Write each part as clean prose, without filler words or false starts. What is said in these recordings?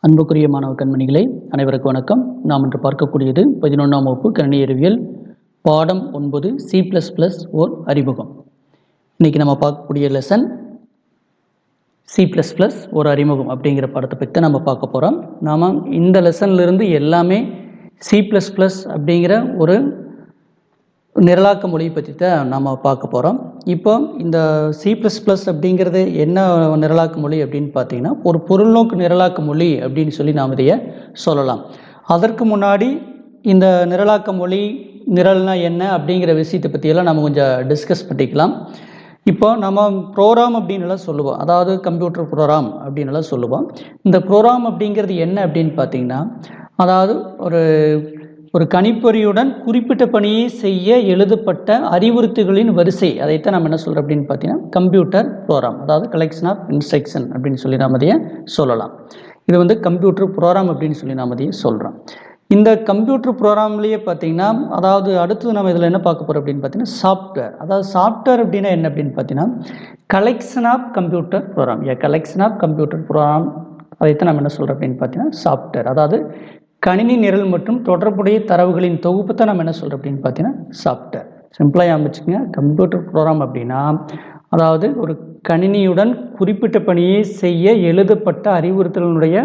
அன்புக்குரிய மாணவ கண்மணிகளே, அனைவருக்கும் வணக்கம். நாம் இன்று பார்க்கக்கூடியது 11ஆம் வகுப்பு கணினி அறிவியல் பாடம் 9 C++ ஓர் அறிமுகம். இன்னைக்கு நம்ம பார்க்கக்கூடிய லெசன் C++ ஒரு அறிமுகம் அப்படிங்கிற பாடத்தை பற்றி நம்ம பார்க்க போகிறோம். நாம் இந்த லெசன்லேருந்து எல்லாமே C++ அப்படிங்கிற ஒரு நிரலாக்க மொழியை பற்றி தான் நாம் பார்க்க போகிறோம். இப்போ இந்த C++ அப்படிங்கிறது என்ன நிரலாக்க மொழி அப்படின்னு பார்த்தீங்கன்னா, ஒரு பொருள்நோக்கு நிரலாக்க மொழி அப்படின்னு சொல்லி நாம் இதைய சொல்லலாம். அதற்கு முன்னாடி இந்த நிரலாக்க மொழி நிரல்னா என்ன அப்படிங்கிற விஷயத்தை பற்றியெல்லாம் நம்ம கொஞ்சம் டிஸ்கஸ் பண்ணிக்கலாம். இப்போ நம்ம ப்ரோக்ராம் அப்படின்னுலாம் சொல்லுவோம், அதாவது கம்ப்யூட்டர் ப்ரோக்ராம் அப்படின்னுலாம் சொல்லுவோம். இந்த ப்ரோக்ராம் அப்படிங்கிறது என்ன அப்படின்னு பார்த்தீங்கன்னா, அதாவது ஒரு கணிப்பொறியுடன் குறிப்பிட்ட பணியை செய்ய எழுதப்பட்ட அறிவுறுத்துகளின் வரிசை, அதைத்தான் நம்ம என்ன சொல்கிறோம் அப்படின்னு பார்த்தீங்கன்னா கம்ப்யூட்டர் ப்ரோக்ராம், அதாவது கலெக்ஷன் ஆஃப் இன்ஸ்ட்ரக்ஷன் அப்படின்னு சொல்லி நாம் அதையே சொல்லலாம். இது கம்ப்யூட்டர் ப்ரோக்ராம் அப்படின்னு சொல்லி நாம் அதையே சொல்கிறோம். இந்த கம்ப்யூட்டர் ப்ரோக்ராம்லேயே பார்த்தீங்கன்னா, அதாவது அடுத்து நம்ம இதில் என்ன பார்க்க போகிறோம் அப்படின்னு பார்த்தீங்கன்னா சாஃப்ட்வேர். அதாவது சாஃப்ட்வேர் அப்படின்னா என்ன அப்படின்னு பார்த்தீங்கன்னா collection of computer program, collection of computer program, அதைத்தான் நம்ம என்ன சொல்கிறோம் அப்படின்னு பார்த்தீங்கன்னா சாஃப்ட்வேர். அதாவது கணினி நிரல் மற்றும் தொடர்புடைய தரவுகளின் தொகுப்பு தான் நம்ம என்ன சொல்கிறோம் அப்படின்னு பார்த்தீங்கன்னா சாஃப்ட்வேர். சிம்பிளாக ஆரம்பிச்சுக்கோங்க. கம்ப்யூட்டர் ப்ரோக்ராம் அப்படின்னா அதாவது ஒரு கணினியுடன் குறிப்பிட்ட பணியை செய்ய எழுதப்பட்ட அறிவுறுத்தலினுடைய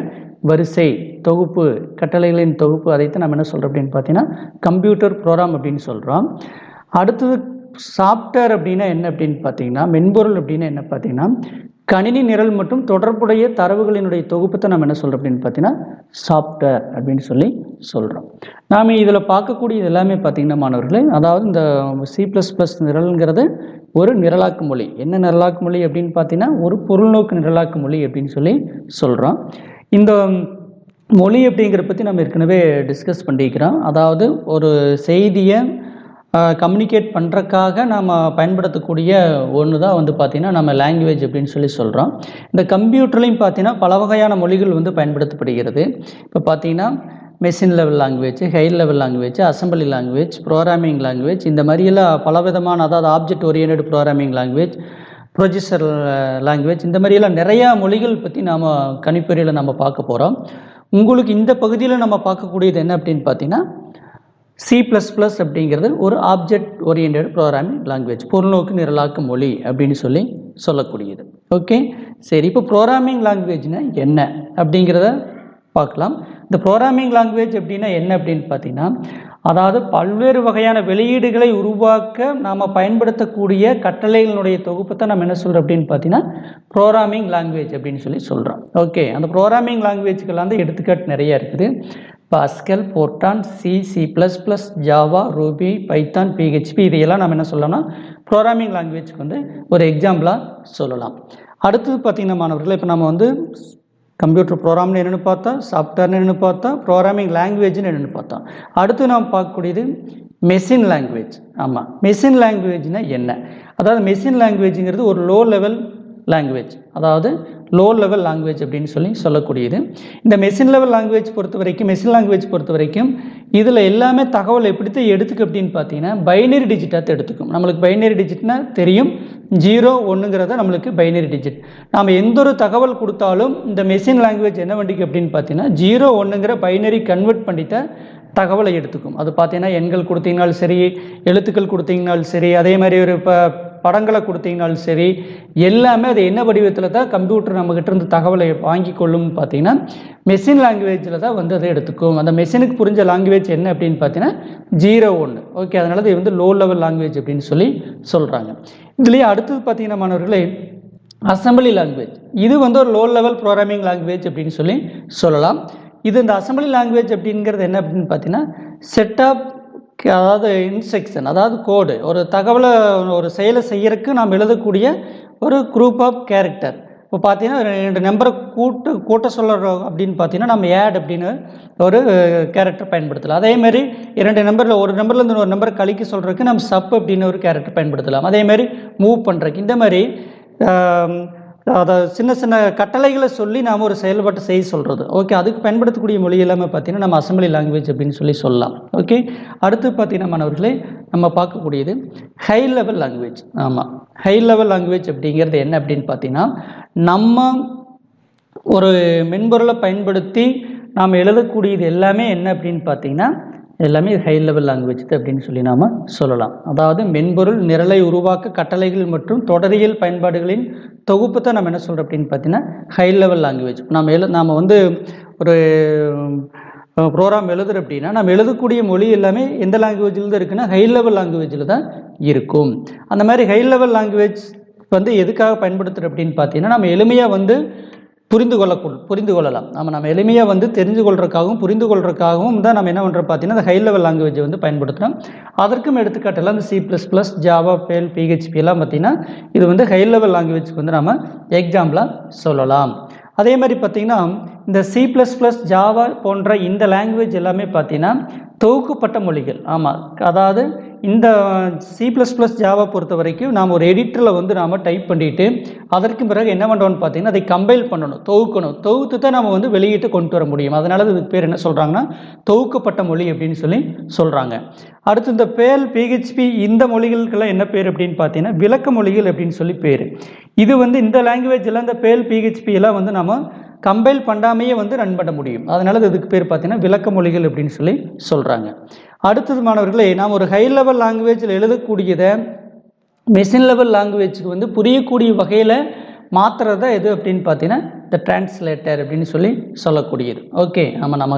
வரிசை, தொகுப்பு, கட்டளைகளின் தொகுப்பு, அதைத்தான் நம்ம என்ன சொல்கிறோம் அப்படின்னு பார்த்தீங்கன்னா கம்ப்யூட்டர் ப்ரோக்ராம் அப்படின்னு சொல்கிறோம். அடுத்தது சாஃப்ட்வேர் அப்படின்னா என்ன அப்படின்னு பார்த்தீங்கன்னா, மென்பொருள் அப்படின்னா என்ன பார்த்தீங்கன்னா கணினி நிரல் மற்றும் தொடர்புடைய தரவுகளினுடைய தொகுப்பத்தை நம்ம என்ன சொல்கிறோம் அப்படின்னு பார்த்தீங்கன்னா சாஃப்ட்வேர் அப்படின்னு சொல்லி சொல்கிறோம். நாம் இதில் பார்க்கக்கூடியது எல்லாமே பார்த்தீங்கன்னா மாணவர்களே, அதாவது இந்த C++ நிரல்ங்கிறது ஒரு நிரலாக்க மொழி. என்ன நிரலாக்க மொழி அப்படின்னு பார்த்தீங்கன்னா ஒரு பொருள்நோக்கு நிரலாக்க மொழி அப்படின்னு சொல்லி சொல்கிறோம். இந்த மொழி அப்படிங்கிறத பற்றி நம்ம ஏற்கனவே டிஸ்கஸ் பண்ணிக்கிறோம். அதாவது ஒரு செய்தியை கம்யூனிகேட் பண்ணுறக்காக நாம் பயன்படுத்தக்கூடிய ஒன்று தான் பார்த்திங்கன்னா நம்ம லாங்குவேஜ் அப்படின்னு சொல்லி சொல்கிறோம். இந்த கம்ப்யூட்டர்லையும் பார்த்திங்கன்னா பல வகையான மொழிகள் பயன்படுத்தப்படுகிறது. இப்போ பார்த்திங்கன்னா machine level language, high level language, assembly language, programming language, இந்த மாதிரியெல்லாம் பலவிதமான, அதாவது object oriented programming language, processor language, இந்த மாதிரியெல்லாம் நிறையா மொழிகள் பற்றி நாம் கணிப்பொறியில் நம்ம பார்க்க போகிறோம். உங்களுக்கு இந்த பகுதியில் நம்ம பார்க்கக்கூடியது என்ன அப்படின்னு பார்த்தீங்கன்னா C++ அப்படிங்கிறது ஒரு ஆப்ஜெக்ட் ஓரியன்டட் ப்ரோக்ராமிங் லாங்குவேஜ், பொருள்நோக்கு நிரலாக்க மொழி அப்படின்னு சொல்லி சொல்லக்கூடியது. ஓகே, சரி. இப்போ ப்ரோக்ராமிங் லாங்குவேஜ்னா என்ன அப்படிங்கிறத பார்க்கலாம். இந்த ப்ரோக்ராமிங் லாங்குவேஜ் அப்படின்னா என்ன அப்படின்னு பார்த்தீங்கன்னா, அதாவது பல்வேறு வகையான வெளியீடுகளை உருவாக்க நாம் பயன்படுத்தக்கூடிய கட்டளைகளுடைய தொகுப்பு தான் நம்ம என்ன சொல்கிறோம் அப்படின்னு பார்த்தீங்கன்னா ப்ரோக்ராமிங் லாங்குவேஜ் அப்படின்னு சொல்லி சொல்கிறோம். ஓகே, அந்த ப்ரோக்ராமிங் லாங்குவேஜ்க்கெல்லாம் எடுத்துக்காட்டு நிறைய இருக்குது. Pascal, Fortran, C++, Java, Ruby, Python, PHP, இதையெல்லாம் நம்ம என்ன சொல்லலாம்னா ப்ரோக்ராமிங் லாங்குவேஜ்க்கு ஒரு எக்ஸாம்பிளாக சொல்லலாம். அடுத்தது பார்த்திங்கன்னா மாணவர்களே, இப்போ நம்ம கம்ப்யூட்டர் ப்ரோக்ராம்னு என்னென்னு பார்த்தா, சாஃப்ட்வேர்னு என்னென்னு பார்த்தா, ப்ரோக்ராமிங் லாங்குவேஜ்னு என்னென்னு பார்த்தோம். அடுத்து நாம் பார்க்கக்கூடியது மெஷின் லாங்குவேஜ். ஆமாம், மெஷின் லாங்குவேஜ்னா என்ன? அதாவது மெஷின் லாங்குவேஜுங்கிறது ஒரு லோ லெவல் லாங்குவேஜ், அதாவது லோ லெவல் லாங்குவேஜ் அப்படின்னு சொல்லக்கூடியது. இந்த மெஷின் லெவல் லாங்குவேஜ் பொறுத்த வரைக்கும் இதில் எல்லாமே தகவல் எப்படித்தான் எடுத்துக்கு அப்படின்னு பார்த்தீங்கன்னா பைனரி டிஜிட்டாக எடுத்துக்கும். நம்மளுக்கு பைனரி டிஜிட்னா தெரியும், 0 1ங்கிறத நம்மளுக்கு பைனரி டிஜிட். நாம் எந்த ஒரு தகவல் கொடுத்தாலும் இந்த மெஷின் லாங்குவேஜ் என்ன பண்ணிக்கு அப்படின்னு பார்த்தீங்கன்னா 0 1ங்கிற பைனரி கன்வெர்ட் பண்ணிட்ட தகவலை எடுத்துக்கும். அது பார்த்தீங்கன்னா எண்கள் கொடுத்தீங்கனாலும் சரி, எழுத்துக்கள் கொடுத்தீங்கனாலும் சரி, அதே மாதிரி ஒரு படங்களை கொடுத்தீங்கனாலும் சரி, எல்லாமே அது என்ன வடிவத்தில் தான் கம்ப்யூட்டர் நம்மகிட்ட இருந்து தகவலை வாங்கி கொள்ளும் பார்த்தீங்கன்னா மெஷின் லாங்குவேஜில் தான் அதை எடுத்துக்கும். அந்த மெஷினுக்கு புரிஞ்ச லாங்குவேஜ் என்ன அப்படின்னு பார்த்தீங்கன்னா 0 1. ஓகே, அதனால இது லோ லெவல் லாங்குவேஜ் அப்படின்னு சொல்லி சொல்கிறாங்க. இதுலேயே அடுத்தது பார்த்தீங்கன்னா மாணவர்களே அசம்பிளி லாங்குவேஜ். இது ஒரு லோ லெவல் ப்ரோக்ராமிங் லாங்குவேஜ் அப்படின்னு சொல்லி சொல்லலாம். இந்த அசம்பிளி லாங்குவேஜ் அப்படிங்கிறது என்ன அப்படின்னு பார்த்தீங்கன்னா செட் ஆஃப், அதாவது இன்ஸ்ட்ரக்ஷன், அதாவது கோடு, ஒரு தகவலை ஒரு செயலை செய்யறதுக்கு நாம் எழுதக்கூடிய ஒரு குரூப் ஆஃப் கேரக்டர். இப்போ பார்த்தீங்கன்னா 2 நம்பரை கூட்ட சொல்கிறோம் அப்படின்னு பார்த்தீங்கன்னா நம்ம ஆட் அப்படின்னு ஒரு கேரக்டர் பயன்படுத்தலாம். அதேமாதிரி 2 நம்பரில் ஒரு நம்பர்லேருந்து ஒரு நம்பரை கழிக்க சொல்கிறதுக்கு நம்ம சப் அப்படின்னு ஒரு கேரக்டர் பயன்படுத்தலாம். அதேமாதிரி மூவ் பண்ணுறதுக்கு, இந்த மாதிரி அதை சின்ன சின்ன கட்டளைகளை சொல்லி நாம் ஒரு செயல்பாட்டை செய்ய சொல்கிறது. ஓகே, அதுக்கு பயன்படுத்தக்கூடிய மொழி எல்லாமே பார்த்தீங்கன்னா நம்ம அசம்பிளி லாங்குவேஜ் அப்படின்னு சொல்லி சொல்லலாம். ஓகே, அடுத்து பார்த்தீங்கன்னா மாணவர்களே நம்ம பார்க்கக்கூடியது ஹை லெவல் லாங்குவேஜ். ஆமாம், ஹை லெவல் லாங்குவேஜ் அப்படிங்கிறது என்ன அப்படின்னு பார்த்தீங்கன்னா நம்ம ஒரு மென்பொருளை பயன்படுத்தி நாம் எழுதக்கூடியது எல்லாமே என்ன அப்படின்னு பார்த்தீங்கன்னா எல்லாமே ஹை லெவல் லாங்குவேஜ் அப்படின்னு சொல்லி நாம் சொல்லலாம். அதாவது மென்பொருள் நிரலை உருவாக்க கட்டளைகள் மற்றும் தொடரியல் பயன்பாடுகளின் தொகுப்பு தான் நம்ம என்ன சொல்கிறோம் அப்படின்னு பார்த்தீங்கன்னா ஹை லெவல் லாங்குவேஜ். நாம் வந்து ஒரு ப்ரோக்ராம் எழுதுறோம் அப்படின்னா நம்ம எழுதக்கூடிய மொழி எல்லாமே எந்த லாங்குவேஜில் தான் இருக்குன்னா ஹை லெவல் லாங்குவேஜில் தான் இருக்கும். அந்த மாதிரி ஹை லெவல் லாங்குவேஜ் வந்து எதுக்காக பயன்படுத்துகிறோம் அப்படின்னு பார்த்தீங்கன்னா நம்ம எளிமையாக வந்து புரிந்து கொள்ளலாம். நம்ம எளிமையாக வந்து தெரிஞ்சு கொள்றதுக்காகவும் புரிந்து கொள்றதுக்காகவும் தான் நம்ம என்ன பண்ணுறோம் பார்த்தீங்கன்னா இந்த ஹை லெவல் லாங்குவேஜை வந்து பயன்படுத்துகிறோம். அதற்கும் எடுத்துக்காட்டெல்லாம் இந்த C++, ஜாவா, பேல், PHP எல்லாம் பார்த்தீங்கன்னா இது வந்து ஹை லெவல் லாங்குவேஜ்க்கு வந்து நம்ம எக்ஸாம்பிளாக சொல்லலாம். அதே மாதிரி பார்த்திங்கன்னா இந்த C++, ஜாவா போன்ற இந்த லாங்குவேஜ் எல்லாமே பார்த்திங்கன்னா தொகுக்கப்பட்ட மொழிகள். ஆமாம், அதாவது இந்த C++, ஜாவா பொறுத்த வரைக்கும் நாம் ஒரு எடிட்டரில் வந்து நாம் டைப் பண்ணிவிட்டு அதற்கு பிறகு என்ன பண்ணுறோம்னு பார்த்திங்கன்னா அதை கம்பைல் பண்ணணும், தொகுத்து தான் நம்ம வந்து வெளியிட்டு கொண்டு வர முடியும். அதனால இதுக்கு பேர் என்ன சொல்கிறாங்கன்னா தொகுக்கப்பட்ட மொழி அப்படின்னு சொல்லி சொல்கிறாங்க. அடுத்து இந்த பேல், PHP இந்த மொழிகளுக்கெல்லாம் என்ன பேர் அப்படின்னு பார்த்தீங்கன்னா விளக்க மொழிகள் அப்படின்னு சொல்லி பேர். இது வந்து இந்த லாங்குவேஜில் இந்த பேல், PHP எல்லாம் வந்து நம்ம கம்பைல் பண்ணாமையே வந்து ரன் பண்ண முடியும். அதனால இதுக்கு பேர் பார்த்தீங்கன்னா விளக்க மொழிகள் அப்படின்னு சொல்லி சொல்கிறாங்க. அடுத்தது மாணவர்களே, நாம் ஒரு ஹை லெவல் லாங்குவேஜில் எழுதக்கூடியதை மெஷின் லெவல் லாங்குவேஜுக்கு வந்து புரியக்கூடிய வகையில் மாற்றுறது தான் எது அப்படின்னு பார்த்தீங்கன்னா இந்த டிரான்ஸ்லேட்டர் அப்படின்னு சொல்லி சொல்லக்கூடியது. ஓகே, நம்ம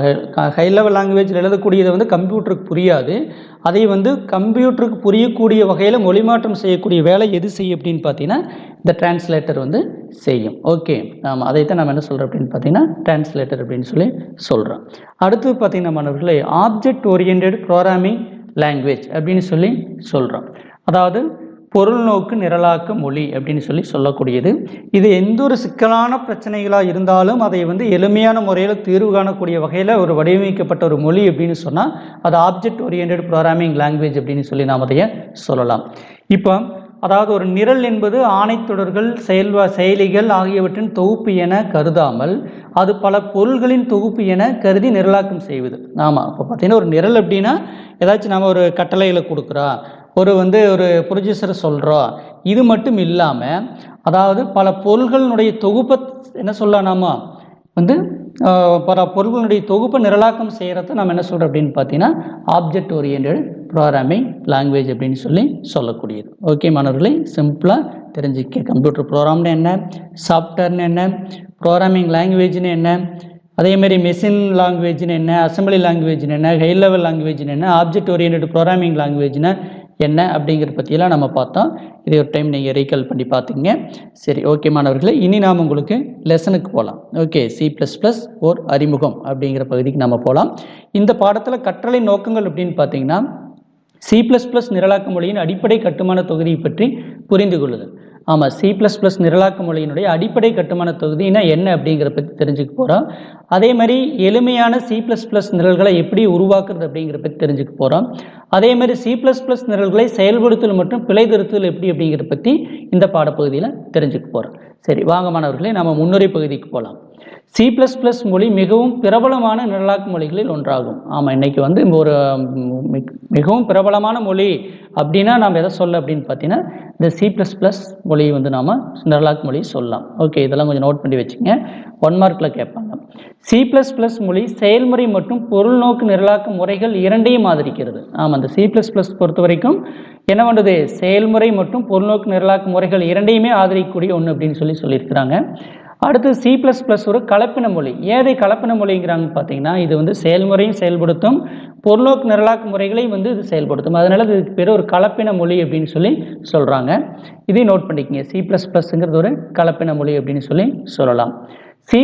ஹை லெவல் லாங்குவேஜில் எழுதக்கூடியதை வந்து கம்ப்யூட்டருக்கு புரியாது. அதை வந்து கம்ப்யூட்டருக்கு புரியக்கூடிய வகையில் மொழிமாற்றம் செய்யக்கூடிய வேலை எது செய்யும் அப்படின்னு பார்த்தீங்கன்னா இந்த டிரான்ஸ்லேட்டர் வந்து செய்யும். ஓகே, அதைத்தான் நம்ம என்ன சொல்கிறோம் அப்படின்னு பார்த்தீங்கன்னா டிரான்ஸ்லேட்டர் அப்படின்னு சொல்லி சொல்கிறோம். அடுத்து பார்த்தீங்கன்னா மாணவர்களே, ஆப்ஜெக்ட் ஓரியன்டட் ப்ரோக்ராமிங் லாங்குவேஜ் அப்படின்னு சொல்லி சொல்கிறோம். அதாவது பொருள் நோக்கு நிரலாக்க மொழி அப்படின்னு சொல்லி சொல்லக்கூடியது. இது எந்த ஒரு சிக்கலான பிரச்சனைகளாக இருந்தாலும் அதை வந்து எளிமையான முறையில் தீர்வு காணக்கூடிய வகையில் ஒரு வடிவமைக்கப்பட்ட ஒரு மொழி அப்படின்னு சொன்னால் அது ஆப்ஜெக்ட் ஓரியன்டட் ப்ரோக்ராமிங் லாங்குவேஜ் அப்படின்னு சொல்லி நாம் அதையே சொல்லலாம். இப்போ அதாவது ஒரு நிரல் என்பது ஆணைத்தொடர்கள், செயலிகள் ஆகியவற்றின் தொகுப்பு என கருதாமல் அது பல பொருள்களின் தொகுப்பு என கருதி நிரலாக்கம் செய்வது. ஆமாம், இப்போ பார்த்தீங்கன்னா ஒரு நிரல் அப்படின்னா ஏதாச்சும் நம்ம ஒரு கட்டளைகளை கொடுக்குறோம், ஒரு ப்ரொடியூசரை சொல்கிறோம். இது மட்டும் இல்லாமல் அதாவது பல பொருள்களினுடைய தொகுப்பை என்ன சொல்லலாம், நாம வந்து பல பொருள்களுடைய தொகுப்பை நிரலாக்கம் செய்கிறத நம்ம என்ன சொல்கிறோம் அப்படின்னு பார்த்தீங்கன்னா ஆப்ஜெக்ட் ஓரியன்டட் ப்ரோக்ராமிங் லாங்குவேஜ் அப்படின்னு சொல்லி சொல்லக்கூடியது. ஓகே மாணவர்களே, சிம்பிளாக தெரிஞ்சுக்க கம்ப்யூட்டர் ப்ரோக்ராம்னு என்ன, சாஃப்ட்வேர்னு என்ன, ப்ரோக்ராமிங் லாங்குவேஜ்னு என்ன, அதேமாதிரி மெஷின் லாங்குவேஜ்னு என்ன, அசம்பிளி லாங்குவேஜ்னு என்ன, ஹை லெவல் லாங்குவேஜ்னு என்ன, ஆப்ஜெக்ட் ஓரியன்டட் ப்ரோக்ராமிங் லாங்குவேஜ்னு என்ன அப்படிங்கிற பற்றியெல்லாம் நம்ம பார்த்தோம். இதை ஒரு டைம் நீங்கள் ரீகால் பண்ணி பார்த்துங்க. சரி, ஓகே மாணவர்களே, இனி நாம் உங்களுக்கு லெசனுக்கு போகலாம். ஓகே, C++ ஓர் அறிமுகம் அப்படிங்கிற பகுதிக்கு நம்ம போகலாம். இந்த பாடத்தில் கற்றலை நோக்கங்கள் அப்படின்னு பார்த்தீங்கன்னா C++ நிரலாக்க மொழியின் அடிப்படை கட்டுமான தொகுதியை பற்றி புரிந்து கொள்ளுதல். ஆமாம், C++ நிரலாக்க மொழியினுடைய அடிப்படை கட்டுமான தொகுதினா என்ன அப்படிங்கிற பற்றி தெரிஞ்சுக்க போகிறோம். அதே மாதிரி எளிமையான C++ நிரல்களை எப்படி உருவாக்குறது அப்படிங்கிற பற்றி தெரிஞ்சுக்க போகிறோம். அதே மாதிரி C++ நிரல்களை செயல்படுத்தல் மற்றும் பிழை திருத்தல் எப்படி அப்படிங்கிற பற்றி இந்த பாடப்பகுதியில் தெரிஞ்சுக்க போகிறோம். சரி, வாங்க மாணவர்களே, நம்ம முன்னுரை பகுதிக்கு போகலாம். C++ மொழி மிகவும் பிரபலமான நிரலாக்க மொழிகளில் ஒன்றாகும். ஆமாம், இன்றைக்கி வந்து ஒரு மிகவும் பிரபலமான மொழி அப்படின்னா நாம் எதை சொல்ல அப்படின்னு பார்த்தீங்கன்னா இந்த C++ மொழி வந்து நாம் நிரலாக்க மொழி சொல்லலாம். ஓகே, இதெல்லாம் கொஞ்சம் நோட் பண்ணி வச்சுங்க, 1 மார்க்கில் கேட்பாங்க. C++ மொழி செயல்முறை மற்றும் பொருள் நோக்கு நிரலாக்க முறைகள் இரண்டையும் ஆதரிக்கிறது. ஆமாம், அந்த C++ பொறுத்த வரைக்கும் என்ன பண்ணுறது, செயல்முறை மற்றும் பொருள் நோக்கு நிரலாக்க முறைகள் இரண்டையுமே ஆதரிக்கக்கூடிய ஒன்று அப்படின்னு சொல்லியிருக்கிறாங்க. அடுத்து C++ ஒரு கலப்பின மொழி. ஏதை கலப்பின மொழிங்கிறாங்கன்னு பார்த்தீங்கன்னா இது வந்து செயல்முறையும் செயல்படுத்தும், பொருள்நோக்கு நிரலாக்க முறைகளை வந்து இது செயல்படுத்தும். அதனால இதுக்கு பேர் ஒரு கலப்பின மொழி அப்படின்னு சொல்லி சொல்கிறாங்க. இதையும் நோட் பண்ணிக்கங்க, C++ங்கிறது ஒரு கலப்பின மொழி அப்படின்னு சொல்லலாம். C++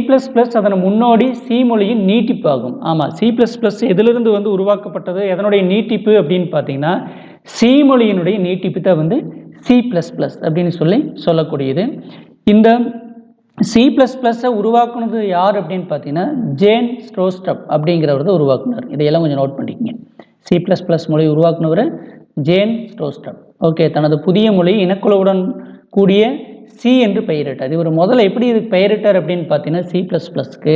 அதன் முன்னோடி C மொழியின் நீட்டிப்பு ஆகும். ஆமாம், C++ எதிலிருந்து வந்து உருவாக்கப்பட்டது, எதனுடைய நீட்டிப்பு அப்படின்னு பார்த்தீங்கன்னா C மொழியினுடைய நீட்டிப்பு தான் வந்து C++ அப்படின்னு சொல்லக்கூடியது. இந்த C++-ஐ உருவாக்குனது யார் அப்படின்னு பார்த்தீங்கன்னா ஜேன் ஸ்ட்ரோஸ்ட்ரப் அப்படிங்கிறவர் தான் உருவாக்குனார். இதையெல்லாம் கொஞ்சம் நோட் பண்ணிக்கங்க. C++ மொழி உருவாக்குனவர் ஜேன் ஸ்ட்ரோஸ்ட்ரப். ஓகே, தனது புதிய மொழி இனக்குழுவுடன் கூடிய C என்று பெயரிட்டார். இவர் முதல்ல எப்படி இதுக்கு பெயரிட்டார் அப்படின்னு பார்த்தீங்கன்னா C++க்கு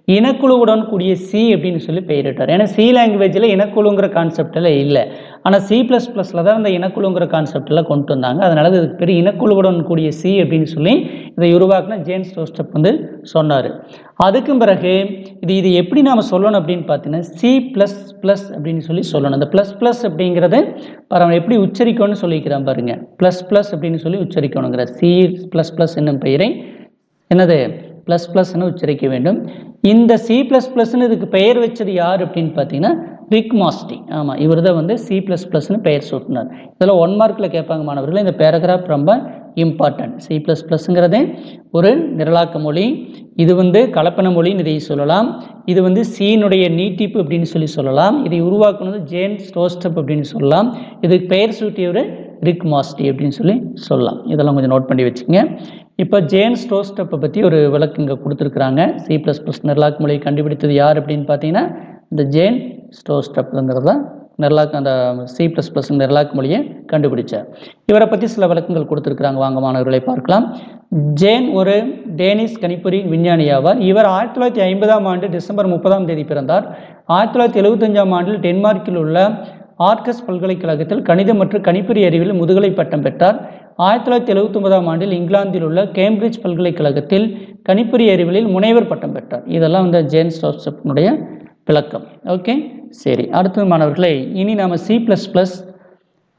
இனக்குழுவுடன் கூடிய சி அப்படின்னு சொல்லி பெயரிட்டார். ஏன்னா சி லாங்குவேஜில் இனக்குழுங்கிற கான்செப்டில் இல்லை, ஆனால் C++ல தான் அந்த இனக்குழுங்கிற கான்செப்டில் கொண்டு வந்தாங்க. அதனால இதுக்கு பெரிய இனக்குழுவுடன் கூடிய சி அப்படின்னு சொல்லி இதை உருவாக்கின ஜேம்ஸ் ஸ்டோஸ்ட்ரப் வந்து சொன்னார். அதுக்கும் பிறகு இது எப்படி நாம் சொல்லணும் அப்படின்னு பார்த்தீங்கன்னா C++ அப்படின்னு சொல்லி சொல்லணும். இந்த ப்ளஸ் அப்படிங்கிறது பரவாயில்ல எப்படி உச்சரிக்கணும்னு சொல்லிக்கிறான் பாருங்க. ப்ளஸ் அப்படின்னு சொல்லி உச்சரிக்கணுங்கிற C++ என்னும் பெயரை என்னது ++ன்னு உச்சரிக்க வேண்டும். இந்த C++ன்னு இதுக்கு பெயர் வச்சது யார் அப்படின்னு பார்த்தீங்கன்னா ரிக் மாஸ்டி. ஆமாம், இவர் தான் வந்து C++ன்னு பெயர் சூட்டினார். இதில் 1 மார்க்கில் கேட்பாங்க மாணவர்கள். இந்த பேராகிராஃப் ரொம்ப இம்பார்ட்டன்ட். C++ங்கிறது ஒரு நிரலாக்க மொழி, இது வந்து கலப்பன மொழின்னு இதை சொல்லலாம். இது வந்து சீனுடைய நீட்டிப்பு அப்படின்னு சொல்லி சொல்லலாம். இதை உருவாக்குனது ஜேம்ஸ் ஸ்டோஸ்ட்ரப் அப்படின்னு சொல்லலாம். இதுக்கு பெயர் சூட்டியவர் ரிக் மாஸ்டி அப்படின்னு சொல்லி சொல்லலாம். இதெல்லாம் கொஞ்சம் நோட் பண்ணி வச்சுக்கோங்க. இப்போ ஜேம்ஸ் ஸ்டோஸ்ட்ரப்பை பற்றி ஒரு விளக்கு இங்கே கொடுத்துருக்குறாங்க. C++ நிரலாக்க மொழியை கண்டுபிடித்தது யார் அப்படின்னு பார்த்தீங்கன்னா இந்த ஜேம்ஸ் ஸ்டோஸ்ட்ரப்ங்கிறது தான் அந்த C++ நிரலாக்க மொழியை கண்டுபிடிச்சார். இவரை பற்றி சில விளக்கங்கள் கொடுத்துருக்குறாங்க, வாங்க மாணவர்களை பார்க்கலாம். ஜேன் ஒரு டேனிஷ் கணிப்பொறி விஞ்ஞானி ஆவார். இவர் 1950ஆம் ஆண்டு டிசம்பர் 30ஆம் தேதி பிறந்தார். 1975ஆம் ஆண்டில் டென்மார்க்கில் உள்ள ஆர்கஸ் பல்கலைக்கழகத்தில் கணிதம் மற்றும் கணிப்பொறி அறிவியல் முதுகலை பட்டம் பெற்றார். 1979ஆம் ஆண்டில் இங்கிலாந்தில் உள்ள கேம்பிரிட்ஜ் பல்கலைக்கழகத்தில் கணிப்பொறி அறிவியலில் முனைவர் பட்டம் பெற்றார். இதெல்லாம் இந்த ஜேம்ஸ் ஸ்டோஸ்ட்ரப்னுடைய விளக்கம். ஓகே, சரி. அடுத்தது மாணவர்களே, இனி நாம் C++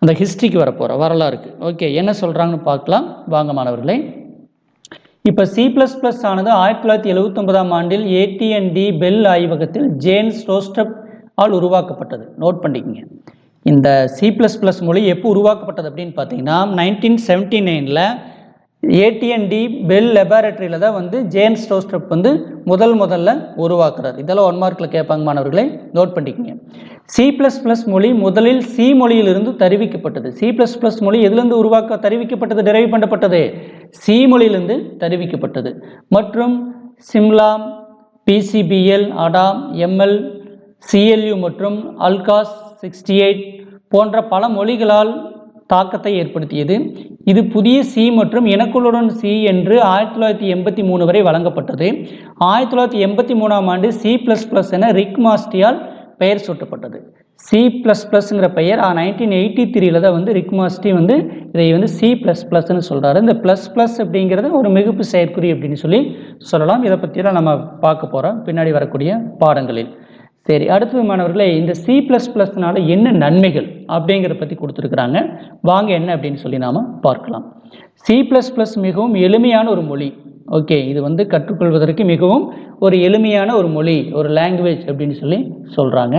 அந்த ஹிஸ்ட்ரிக்கு வரப்போகிறோம், வரலாறுக்கு. ஓகே, என்ன சொல்கிறாங்கன்னு பார்க்கலாம், வாங்க மாணவர்களே. இப்போ C++ ஆனது 1979ஆம் ஆண்டில் AT&T பெல் ஆய்வகத்தில் ஜேம்ஸ் ஸ்டோஸ்ட்ரப் ஆல் உருவாக்கப்பட்டது. நோட் பண்ணிக்கங்க. இந்த C++ மொழி எப்போ உருவாக்கப்பட்டது அப்படின்னு பார்த்தீங்கன்னா 1979ல் AT&T பெல் லெபார்டரியில் தான் வந்து ஜேம்ஸ் ஸ்டோஸ்ட்ரப் வந்து முதல்ல உருவாக்குறார். இதெல்லாம் 1 மார்க்கில் கேட்பாங்க மாணவர்களை, நோட் பண்ணிக்கங்க. C++ மொழி முதலில் சி மொழியிலிருந்து தருவிக்கப்பட்டது. C++ மொழி எதிலிருந்து தருவிக்கப்பட்டது, டெரைவ் பண்ணப்பட்டது? சி மொழியிலிருந்து தருவிக்கப்பட்டது. மற்றும் Shimla, PCBL, ADA, ML, CLU மற்றும் அல்காஸ் 68 போன்ற பல மொழிகளால் தாக்கத்தை ஏற்படுத்தியது. இது புதிய சி மற்றும் இனக்குழுவுடன் சி என்று 1983 வரை வழங்கப்பட்டது. 1983ஆம் ஆண்டு C++ என ரிக் மாஸ்டியால் பெயர் சூட்டப்பட்டது. C++ங்கிற பெயர் 1983ல் தான் வந்து ரிக் மாஸ்டி வந்து இதை வந்து C++ன்னு சொல்கிறாரு. இந்த ++ அப்படிங்கிறது ஒரு மிகுப்பு செயற்குறி அப்படின்னு சொல்லி சொல்லலாம். இதை பற்றியெல்லாம் நம்ம பார்க்க போகிறோம் பின்னாடி வரக்கூடிய பாடங்களில். சரி, அடுத்தது மாணவர்களே, இந்த C++னால என்ன நன்மைகள் அப்படிங்கிறத பற்றி கொடுத்துருக்குறாங்க, வாங்க என்ன அப்படின்னு சொல்லி நாம் பார்க்கலாம். C++ மிகவும் எளிமையான ஒரு மொழி. ஓகே, இது வந்து கற்றுக்கொள்வதற்கு மிகவும் ஒரு எளிமையான ஒரு மொழி, ஒரு லாங்குவேஜ் அப்படின்னு சொல்லி சொல்கிறாங்க.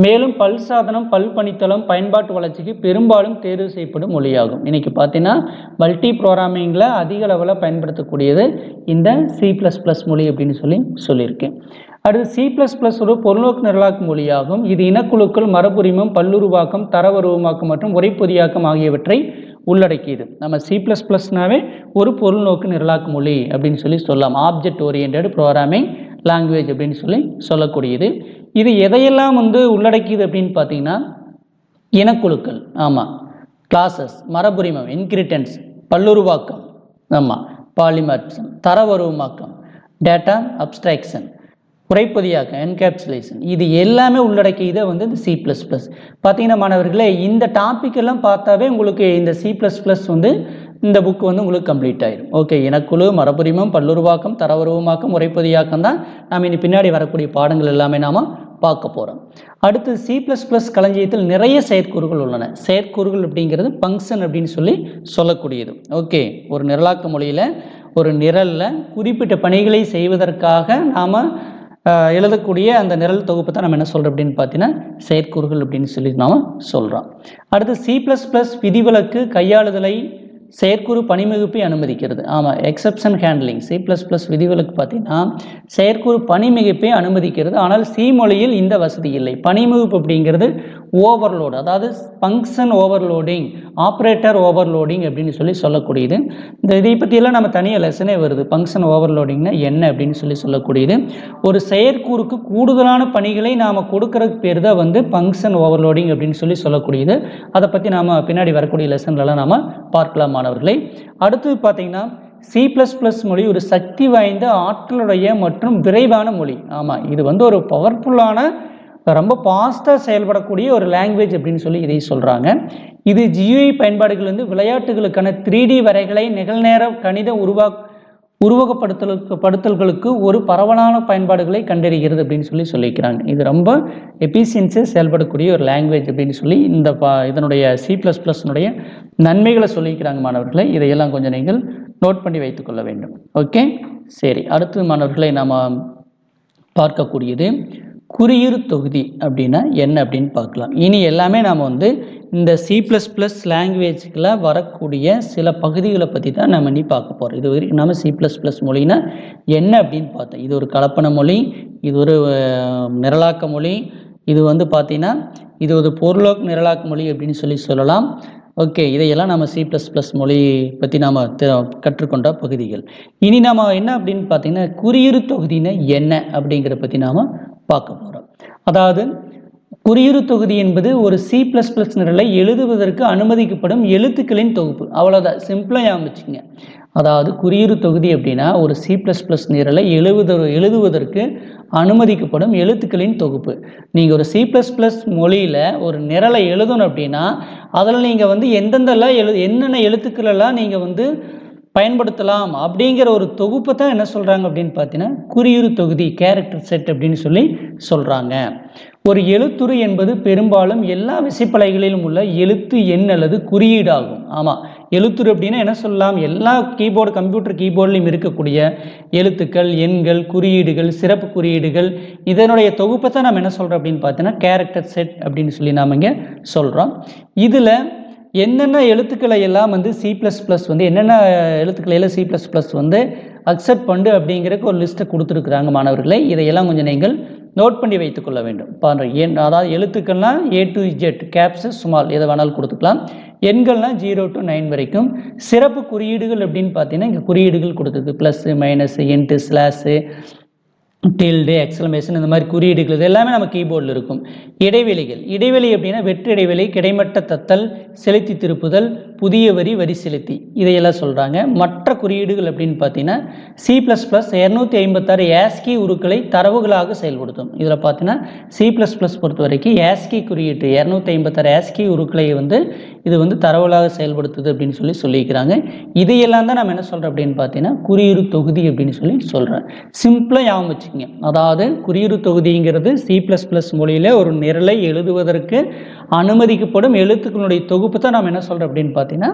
மேலும் பல்சாதனம், பல்பணித்தளம் பயன்பாட்டு வளர்ச்சிக்கு பெரும்பாலும் தேர்வு செய்யப்படும் மொழியாகும். இன்றைக்கி பார்த்தீங்கன்னா மல்டி ப்ரோக்ராமிங்கில் அதிக அளவில் பயன்படுத்தக்கூடியது இந்த C++ மொழி அப்படின்னு சொல்லியிருக்கேன். அடுத்து C++ ஒரு பொருள்நோக்கு நிரலாக்க மொழியாகும். இது இனக்குழுக்கள், மரபுரிமம், பல்லுருவாக்கம், தரவருவமாக்கம் மற்றும் உரைப்பொதியாக்கம் ஆகியவற்றை உள்ளடக்கியது. நம்ம C++னாவே ஒரு பொருள்நோக்கு நிரலாக்க மொழி அப்படின்னு சொல்லலாம். ஆப்ஜெக்ட் ஓரியன்டட் ப்ரோக்ராமிங் லாங்குவேஜ் அப்படின்னு சொல்லக்கூடியது. இது எதையெல்லாம் வந்து உள்ளடக்கியது அப்படின்னு பார்த்தீங்கன்னா இனக்குழுக்கள், ஆமாம், கிளாஸஸ், மரபுரிமம், இன்கிரிட்டன்ஸ், பல்லுருவாக்கம், ஆமாம், பாலிமார்பிசம், தரவருவமாக்கம், டேட்டா அப்ஸ்ட்ராக்ஷன், உரைப்பொதியாக்கம், என்கேப்சுலேஷன், இது எல்லாமே உள்ளடக்கியதை வந்து இந்த C++. பார்த்தீங்கன்னா மாணவர்களே, இந்த டாபிக் எல்லாம் பார்த்தாவே உங்களுக்கு இந்த C++ வந்து இந்த புக் வந்து உங்களுக்கு கம்ப்ளீட் ஆயிடும். ஓகே, இனக்குழு, மரபுரிமம், பல்லுருவாக்கம், தரவருவமாக்கம், உரைப்பொதியாக்கம் தான் நாம் இனி பின்னாடி வரக்கூடிய பாடங்கள் எல்லாமே நாம் பார்க்க போகிறோம். அடுத்து C++ களஞ்சியத்தில் நிறைய செயற்கூறுகள் உள்ளன. செயற்கூறுகள் அப்படிங்கிறது ஃபங்க்ஷன் அப்படின்னு சொல்லக்கூடியது. ஓகே, ஒரு நிரலாக்க மொழியில் ஒரு நிரலில் குறிப்பிட்ட பணிகளை செய்வதற்காக நாம் எழுதக்கூடிய அந்த நிரல் தொகுப்பு தான் நம்ம என்ன சொல்கிறோம் அப்படின்னு பார்த்தீங்கன்னா செயற்கூறுகள் அப்படின்னு சொல்லி நாம் சொல்கிறோம். அடுத்து C++ விதிவிலக்கு கையாளுதலை செயற்கூறு பணிமிகுப்பை அனுமதிக்கிறது. ஆமாம், எக்ஸப்ஷன் ஹேண்ட்லிங். C++ விதிவிலக்கு பார்த்தீங்கன்னா செயற்கூறு பணிமிகுப்பை அனுமதிக்கிறது. ஆனால் சி மொழியில் இந்த வசதி இல்லை. பணிமிகுப்பு அப்படிங்கிறது ஓவர்லோடு, அதாவது ஃபங்க்ஷன் ஓவர்லோடிங், ஆப்ரேட்டர் ஓவர்லோடிங் அப்படின்னு சொல்லக்கூடியது. இந்த இதை பற்றியெல்லாம் நம்ம தனியாக லெசனே வருது. ஃபங்க்ஷன் ஓவர்லோடிங்னா என்ன அப்படின்னு சொல்லக்கூடியது. ஒரு செயற்கூறுக்கு கூடுதலான பணிகளை நாம் கொடுக்கறதுக்கு பேர் தான் வந்து ஃபங்க்ஷன் ஓவர்லோடிங் அப்படின்னு சொல்லக்கூடியது. அதை பற்றி நாம் பின்னாடி வரக்கூடிய லெசன்லலாம் நாம் பார்க்கலாம் மாணவர்களை. அடுத்து பார்த்தீங்கன்னா C++ மொழி ஒரு சக்தி வாய்ந்த ஆற்றலுடைய மற்றும் விரைவான மொழி. ஆமாம், இது வந்து ஒரு பவர்ஃபுல்லான ரொம்ப ஃபாஸ்ட்டாக செயல்படக்கூடிய ஒரு லாங்குவேஜ் அப்படின்னு சொல்லி இதை சொல்கிறாங்க. இது GUI பயன்பாடுகள் வந்து விளையாட்டுகளுக்கான 3D வரைகளை நிகழ்நேர கணித உருவகப்படுத்தல்களுக்கு ஒரு பரவலான பயன்பாடுகளை கண்டறிகிறது அப்படின்னு சொல்லி சொல்லிக்கிறாங்க. இது ரொம்ப எஃபிஷியன்சியாக செயல்படக்கூடிய ஒரு லாங்குவேஜ் அப்படின்னு சொல்லி இதனுடைய C++னுடைய நன்மைகளை சொல்லிக்கிறாங்க மாணவர்களை. இதையெல்லாம் கொஞ்சம் நீங்கள் நோட் பண்ணி வைத்துக்கொள்ள வேண்டும். ஓகே, சரி. அடுத்து மாணவர்களை நாம் பார்க்கக்கூடியது குறியீடு தொகுதி அப்படின்னா என்ன அப்படின்னு பார்க்கலாம். இனி எல்லாமே நாம் வந்து இந்த C++ லாங்குவேஜ்ல வரக்கூடிய சில பகுதிகளை பற்றி தான் நம்ம இனி பார்க்க போகிறோம். இது வரைக்கும் நம்ம C++ மொழினா என்ன அப்படின்னு பார்த்தோம். இது ஒரு கலப்பன மொழி, இது ஒரு நிரலாக்க மொழி, இது வந்து பார்த்தீங்கன்னா இது ஒரு பொருளோக்கு நிரலாக்க மொழி அப்படின்னு சொல்லலாம். ஓகே, இதையெல்லாம் நம்ம C++ மொழி பற்றி நாம் கற்றுக்கொண்ட பகுதிகள். இனி நாம் என்ன அப்படின்னு பார்த்தீங்கன்னா குறியீடு தொகுதினா என்ன அப்படிங்கிற பற்றி நாம் பார்க்க போகிறோம். அதாவது குறியீடு தொகுதி என்பது ஒரு C++ நிரலை எழுதுவதற்கு அனுமதிக்கப்படும் எழுத்துக்களின் தொகுப்பு. அவ்வளோதான், சிம்பிளாக ஆரம்பிச்சுங்க. அதாவது குறியீடு தொகுதி அப்படின்னா ஒரு C++ நிரலை எழுதுவதற்கு அனுமதிக்கப்படும் எழுத்துக்களின் தொகுப்பு. நீங்கள் ஒரு C++ மொழியில் ஒரு நிரலை எழுதணும் அப்படின்னா அதில் நீங்கள் வந்து என்னென்ன எழுத்துக்களெல்லாம் நீங்கள் வந்து பயன்படுத்தலாம் அப்படிங்கிற ஒரு தொகுப்பை தான் என்ன சொல்கிறாங்க அப்படின்னு பார்த்தீங்கன்னா குறியீடு தொகுதி, கேரக்டர் செட் அப்படின்னு சொல்லி சொல்கிறாங்க. ஒரு எழுத்துரு என்பது பெரும்பாலும் எல்லா விசைப்பலகைகளிலும் உள்ள எழுத்து எண் அல்லது குறியீடாகும். ஆமாம், எழுத்துரு அப்படின்னா என்ன சொல்லலாம், எல்லா கம்ப்யூட்டர் கீபோர்ட்லையும் இருக்கக்கூடிய எழுத்துக்கள், எண்கள், குறியீடுகள், சிறப்பு குறியீடுகள், இதனுடைய தொகுப்பை தான் நம்ம என்ன சொல்கிறோம் அப்படின்னு பார்த்தீங்கன்னா கேரக்டர் செட் அப்படின்னு சொல்லி நாம் இங்கே சொல்கிறோம். இதில் என்னென்ன எழுத்துக்களை எல்லாம் வந்து C++ வந்து என்னென்ன எழுத்துக்களை எல்லாம் C++ வந்து அக்செப்ட் பண்ணு அப்படிங்கிறதுக்கு ஒரு லிஸ்ட்டை கொடுத்துருக்குறாங்க மாணவர்களை. இதையெல்லாம் கொஞ்சம் நீங்கள் நோட் பண்ணி வைத்துக்கொள்ள வேண்டும். அதாவது எழுத்துக்கள்லாம் A to Z, caps, small, எதை வேணாலும் கொடுத்துக்கலாம். எண்கள்லாம் 0 to 9 வரைக்கும். சிறப்பு குறியீடுகள் அப்படின்னு பார்த்தீங்கன்னா இங்கே குறியீடுகள் கொடுத்துருக்கு. Plus, minus, into, slash, tilt, exclamation, இந்த மாதிரி குறியீடுகள் இது எல்லாமே நம்ம கீபோர்டில் இருக்கும். இடைவெளி அப்படின்னா வெற்று இடைவெளி, கிடைமட்ட தத்தல், செலுத்தி திருப்புதல், புதிய வரி செலுத்தி, இதையெல்லாம் சொல்கிறாங்க. மற்ற குறியீடுகள் அப்படின்னு பார்த்தீங்கன்னா C++ 256 ASCII உருக்களை தரவுகளாக செயல்படுத்தும். இதில் பார்த்தீங்கன்னா C++ பொறுத்த வரைக்கும் ASCII குறியீட்டு 256 ASCII உருக்களை வந்து இது வந்து தரவுகளாக செயல்படுத்துது அப்படின்னு சொல்லிக்கிறாங்க. இதையெல்லாம் தான் நம்ம என்ன சொல்கிறோம் அப்படின்னு பார்த்தீங்கன்னா குறியீடு தொகுதி அப்படின்னு சொல்கிறேன். சிம்பிளாக ஞாபகம் வச்சுக்கோங்க. அதாவது குறியீடு தொகுதிங்கிறது C++ மொழியில் ஒரு நிரலை எழுதுவதற்கு அனுமதிக்கப்படும் எழுத்துக்களுடைய தொகுப்பு தான் நாம் என்ன சொல்கிறோம் அப்படின்னு பார்த்தீங்கன்னா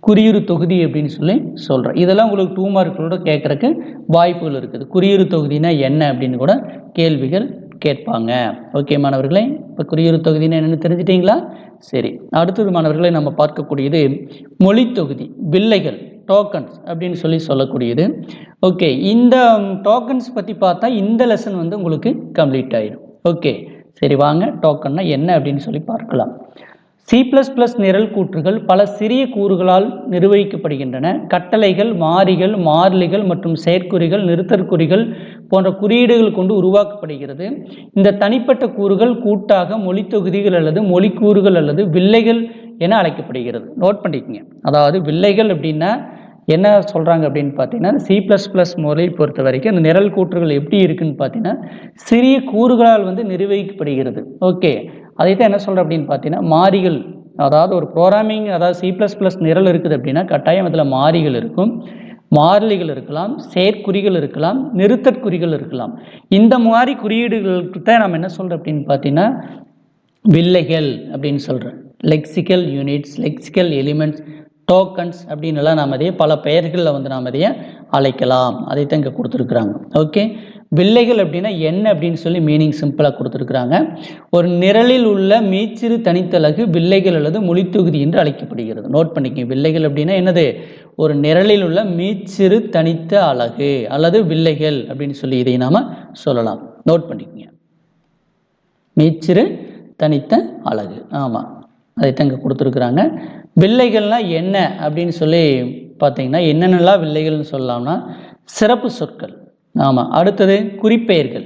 குறியீடு தொகுதி அப்படின்னு சொல்கிறோம். இதெல்லாம் உங்களுக்கு 2 மார்க்களோட கேட்குறக்கு வாய்ப்புகள் இருக்குது. குறியீடு தொகுதினா என்ன அப்படின்னு கூட கேள்விகள் கேட்பாங்க. ஓகே மாணவர்களே, இப்போ குறியீடு தொகுதினா என்னென்னு தெரிஞ்சிட்டிங்களா? சரி, அடுத்தது மாணவர்களை நம்ம பார்க்கக்கூடியது மொழி தொகுதி, வில்லைகள், டோக்கன்ஸ் அப்படின்னு சொல்லக்கூடியது. ஓகே, இந்த டோக்கன்ஸ் பற்றி பார்த்தா இந்த லெசன் வந்து உங்களுக்கு கம்ப்ளீட் ஆயிடும். ஓகே, சரி, வாங்க டோக்கன்னா என்ன அப்படின்னு சொல்லி பார்க்கலாம். C++ நிரல் கூற்றுகள் பல சிறிய கூறுகளால் நிர்வகிக்கப்படுகின்றன. கட்டளைகள், மாறிகள், மாறிலிகள் மற்றும் செயற்குறிகள், நிறுத்தற்குறிகள் போன்ற குறியீடுகள் கொண்டு உருவாக்கப்படுகிறது. இந்த தனிப்பட்ட கூறுகள் கூட்டாக மொழி தொகுதிகள் அல்லது மொழிக்கூறுகள் அல்லது வில்லைகள் என அழைக்கப்படுகிறது. நோட் பண்ணிக்கங்க. அதாவது வில்லைகள் அப்படின்னா என்ன சொல்கிறாங்க அப்படின்னு பார்த்தீங்கன்னா C++ மொழியை பொறுத்த வரைக்கும் அந்த நிரல் கூற்றுகள் எப்படி இருக்குன்னு பார்த்தீங்கன்னா சிறிய கூறுகளால் வந்து நிர்வகிக்கப்படுகிறது. ஓகே, அதைத்தான் என்ன சொல்கிறேன் அப்படின்னு பார்த்தீங்கன்னா மாறிகள். அதாவது ஒரு ப்ரோக்ராமிங், அதாவது C++ நிரல் இருக்குது அப்படின்னா கட்டாயம் அதில் மாறிகள் இருக்கும், மாறிலிகள் இருக்கலாம், செயற்குறிகள் இருக்கலாம், நிறுத்தற்குறிகள் இருக்கலாம். இந்த மாதிரி குறியீடுகளுக்கு தான் நம்ம என்ன சொல்கிறோம் அப்படின்னு பார்த்தீங்கன்னா வில்லைகள் அப்படின்னு சொல்கிறேன். Lexical units, lexical elements, tokens அப்படின்னுலாம் நாம் அதையே பல பெயர்களில் வந்து நாம் அதையே அழைக்கலாம். அதைத்தான் இங்கே கொடுத்துருக்குறாங்க. ஓகே, வில்லைகள் அப்படின்னா என்ன அப்படின்னு சொல்லி மீனிங் சிம்பிளாக கொடுத்துருக்குறாங்க. ஒரு நிரலில் உள்ள மீச்சிறு தனித்தலகு வில்லைகள் அல்லது மொழித்தொகுதி என்று அழைக்கப்படுகிறது. நோட் பண்ணிக்கங்க. வில்லைகள் அப்படின்னா என்னது? ஒரு நிரலில் உள்ள மீச்சிறு தனித்த அலகு அல்லது வில்லைகள் அப்படின்னு சொல்லி இதை நாம் சொல்லலாம். நோட் பண்ணிக்கங்க. மீச்சிறு தனித்த அலகு. ஆமாம், அதைத்தான் இங்கே கொடுத்துருக்குறாங்க. வில்லைகள்னால் என்ன அப்படின்னு சொல்லி பார்த்தீங்கன்னா என்னென்னலாம் வில்லைகள்னு சொல்லலாம்னா சிறப்பு சொற்கள். ஆமாம், அடுத்தது குறிப்பெயர்கள்.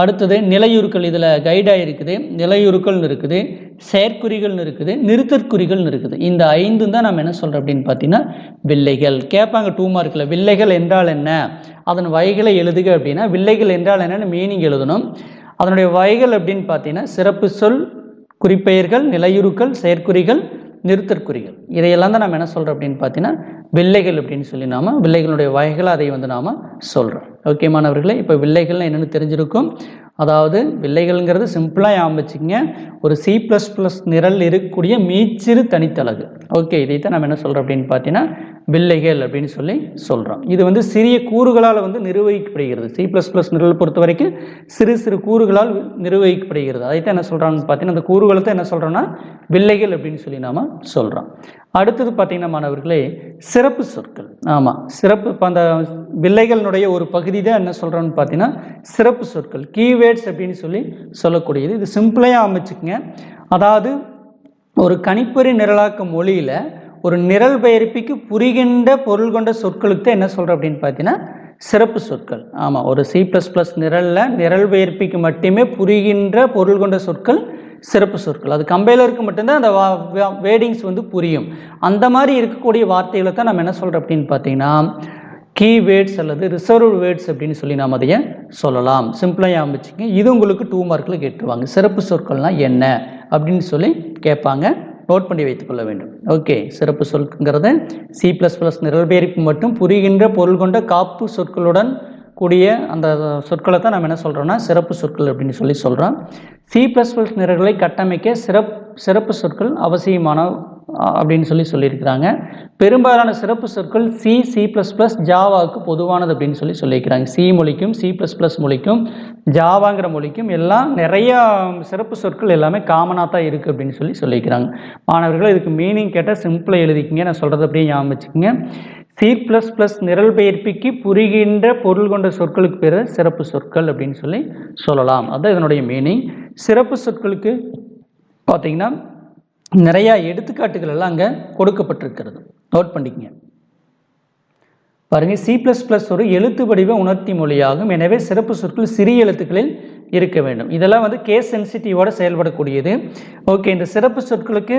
அடுத்தது நிலையுறுக்கள், இதில் கைடாக இருக்குது, நிலையுறுக்கள்னு இருக்குது, செயற்குறிகள்னு இருக்குது, நிறுத்தற்குறிகள்னு இருக்குது. இந்த 5 தான் நம்ம என்ன சொல்கிறோம் அப்படின்னு பார்த்தீங்கன்னா வில்லைகள். கேட்பாங்க 2 மார்க்கில், வில்லைகள் என்றால் என்ன, அதன் வகைகளை எழுதுக அப்படின்னா வில்லைகள் என்றால் என்னென்னு மீனிங் எழுதணும். அதனுடைய வகைகள் அப்படின்னு பார்த்தீங்கன்னா சிறப்பு சொல், குறிப்பெயர்கள், நிலையுறுக்கள், செயற்குறிகள், நிறுத்தற்குறிகள். இதையெல்லாம் தான் நம்ம என்ன சொல்கிறோம் அப்படின்னு பார்த்தீங்கன்னா வில்லைகள் அப்படின்னு சொல்லி நாம் வில்லைகளுடைய வகைகளை அதை வந்து நாம் சொல்கிறோம். ஓகே மாணவர்களே, இப்போ வில்லைகள்னு என்னென்னு தெரிஞ்சிருக்கும். அதாவது வில்லைகள்ங்கிறது சிம்பிளாக ஆரம்பிச்சிங்க, ஒரு C++ நிரல் இருக்கக்கூடிய மீச்சிறு தனித்தலகு. ஓகே, இதைத்தான் நம்ம என்ன சொல்கிறோம் அப்படின்னு பார்த்தீங்கன்னா வில்லைகள் அப்படின்னு சொல்லி சொல்கிறோம். இது வந்து சிறிய கூறுகளால் வந்து நிர்வகிக்கப்படுகிறது. C++ நிரல் பொறுத்த வரைக்கும் சிறு சிறு கூறுகளால் நிர்வகிக்கப்படுகிறது. அதைத்தான் என்ன சொல்கிறாங்கன்னு பார்த்தீங்கன்னா அந்த கூறுகளை தான் என்ன சொல்கிறோன்னா வில்லைகள் அப்படின்னு சொல்லி நாம் சொல்கிறோம். அடுத்தது பார்த்தீங்கன்னா மாணவர்களே சிறப்பு சொற்கள். ஆமாம், சிறப்பு, இப்போ அந்த வில்லைகளினுடைய ஒரு பகுதி தான் என்ன சொல்கிறோன்னு பார்த்தீங்கன்னா சிறப்பு சொற்கள், கீவேர்ட்ஸ் அப்படின்னு சொல்லி சொல்லக்கூடியது. இது சிம்பிளாக அமைச்சுக்குங்க. அதாவது ஒரு கணிப்பொறி நிரலாக்க மொழியில் ஒரு நிரல் பெயர்ப்பிக்கு புரிகின்ற பொருள் கொண்ட சொற்களுக்கு தான் என்ன சொல்கிறோம் அப்படின்னு பார்த்தீங்கன்னா சிறப்பு சொற்கள். ஆமாம், ஒரு C++ நிரலில் நிரல் பெயர்ப்பிக்கு மட்டுமே புரிகின்ற பொருள் கொண்ட சொற்கள் சிறப்பு சொற்கள். அது கம்பைலருக்கு மட்டும்தான் அந்த வேர்டிங்ஸ் வந்து புரியும். அந்த மாதிரி இருக்கக்கூடிய வார்த்தைகளை தான் நம்ம என்ன சொல்கிறோம் அப்படின்னு பார்த்தீங்கன்னா கீவேர்ட்ஸ் அல்லது ரிசர்வ் வேர்ட்ஸ் அப்படின்னு சொல்லி நாம் அதையே சொல்லலாம். சிம்பிளாக ஆரம்பிச்சுங்க. இது உங்களுக்கு 2 மார்க்கில் கேட்டுருவாங்க. சிறப்பு சொற்கள்னால் என்ன அப்படின்னு சொல்லி கேட்பாங்க, நோட் பண்ணி வைத்துக்கொள்ள வேண்டும். ஓகே, சிறப்பு சொற்கிறது C++ நிரல் பெயர்ப்பு மட்டும் புரிகின்ற பொருள் கொண்ட காப்பு சொற்களுடன் கூடிய அந்த சொற்களை தான் நம்ம என்ன சொல்கிறோம்னா சிறப்பு சொற்கள் அப்படின்னு சொல்லி சொல்கிறோம். C++ நிரல்களை கட்டமைக்க சிறப்பு சொற்கள் அவசியமான அப்படின்னு சொல்லி சொல்லியிருக்கிறாங்க. பெரும்பாலான சிறப்பு சொற்கள் C++, ஜாவாவுக்கு பொதுவானது அப்படின்னு சொல்லி சொல்லியிருக்கிறாங்க. C மொழிக்கும் C++ மொழிக்கும் ஜாவாங்கிற மொழிக்கும் எல்லாம் நிறைய சிறப்பு சொற்கள் எல்லாமே காமனாக தான் இருக்குது அப்படின்னு சொல்லி சொல்லியிருக்கிறாங்க. மாணவர்கள் இதுக்கு மீனிங் கேட்டால் சிம்பிளாக எழுதிக்கிங்க, நான் சொல்கிறது அப்படியே ஞாபகம் வச்சுக்கோங்க. C++ நிரல் பெயர்ப்பிக்கு புரிகின்ற பொருள் கொண்ட சொற்களுக்கு பேர் சிறப்பு சொற்கள் அப்படின்னு சொல்லி சொல்லலாம். அதுதான் இதனுடைய மீனிங். சிறப்பு சொற்களுக்கு பார்த்தீங்கன்னா நிறையா எடுத்துக்காட்டுகள் எல்லாம் அங்கே கொடுக்கப்பட்டிருக்கிறது, நோட் பண்ணிக்கங்க. பாருங்க, C++ ஒரு எழுத்து வடிவ உணர்த்தி மொழியாகும். எனவே சிறப்பு சொற்கள் சிறிய எழுத்துக்களில் இருக்க வேண்டும். இதெல்லாம் வந்து கேஸ் சென்சிட்டிவோட செயல்படக்கூடியது. ஓகே, இந்த சிறப்பு சொற்களுக்கு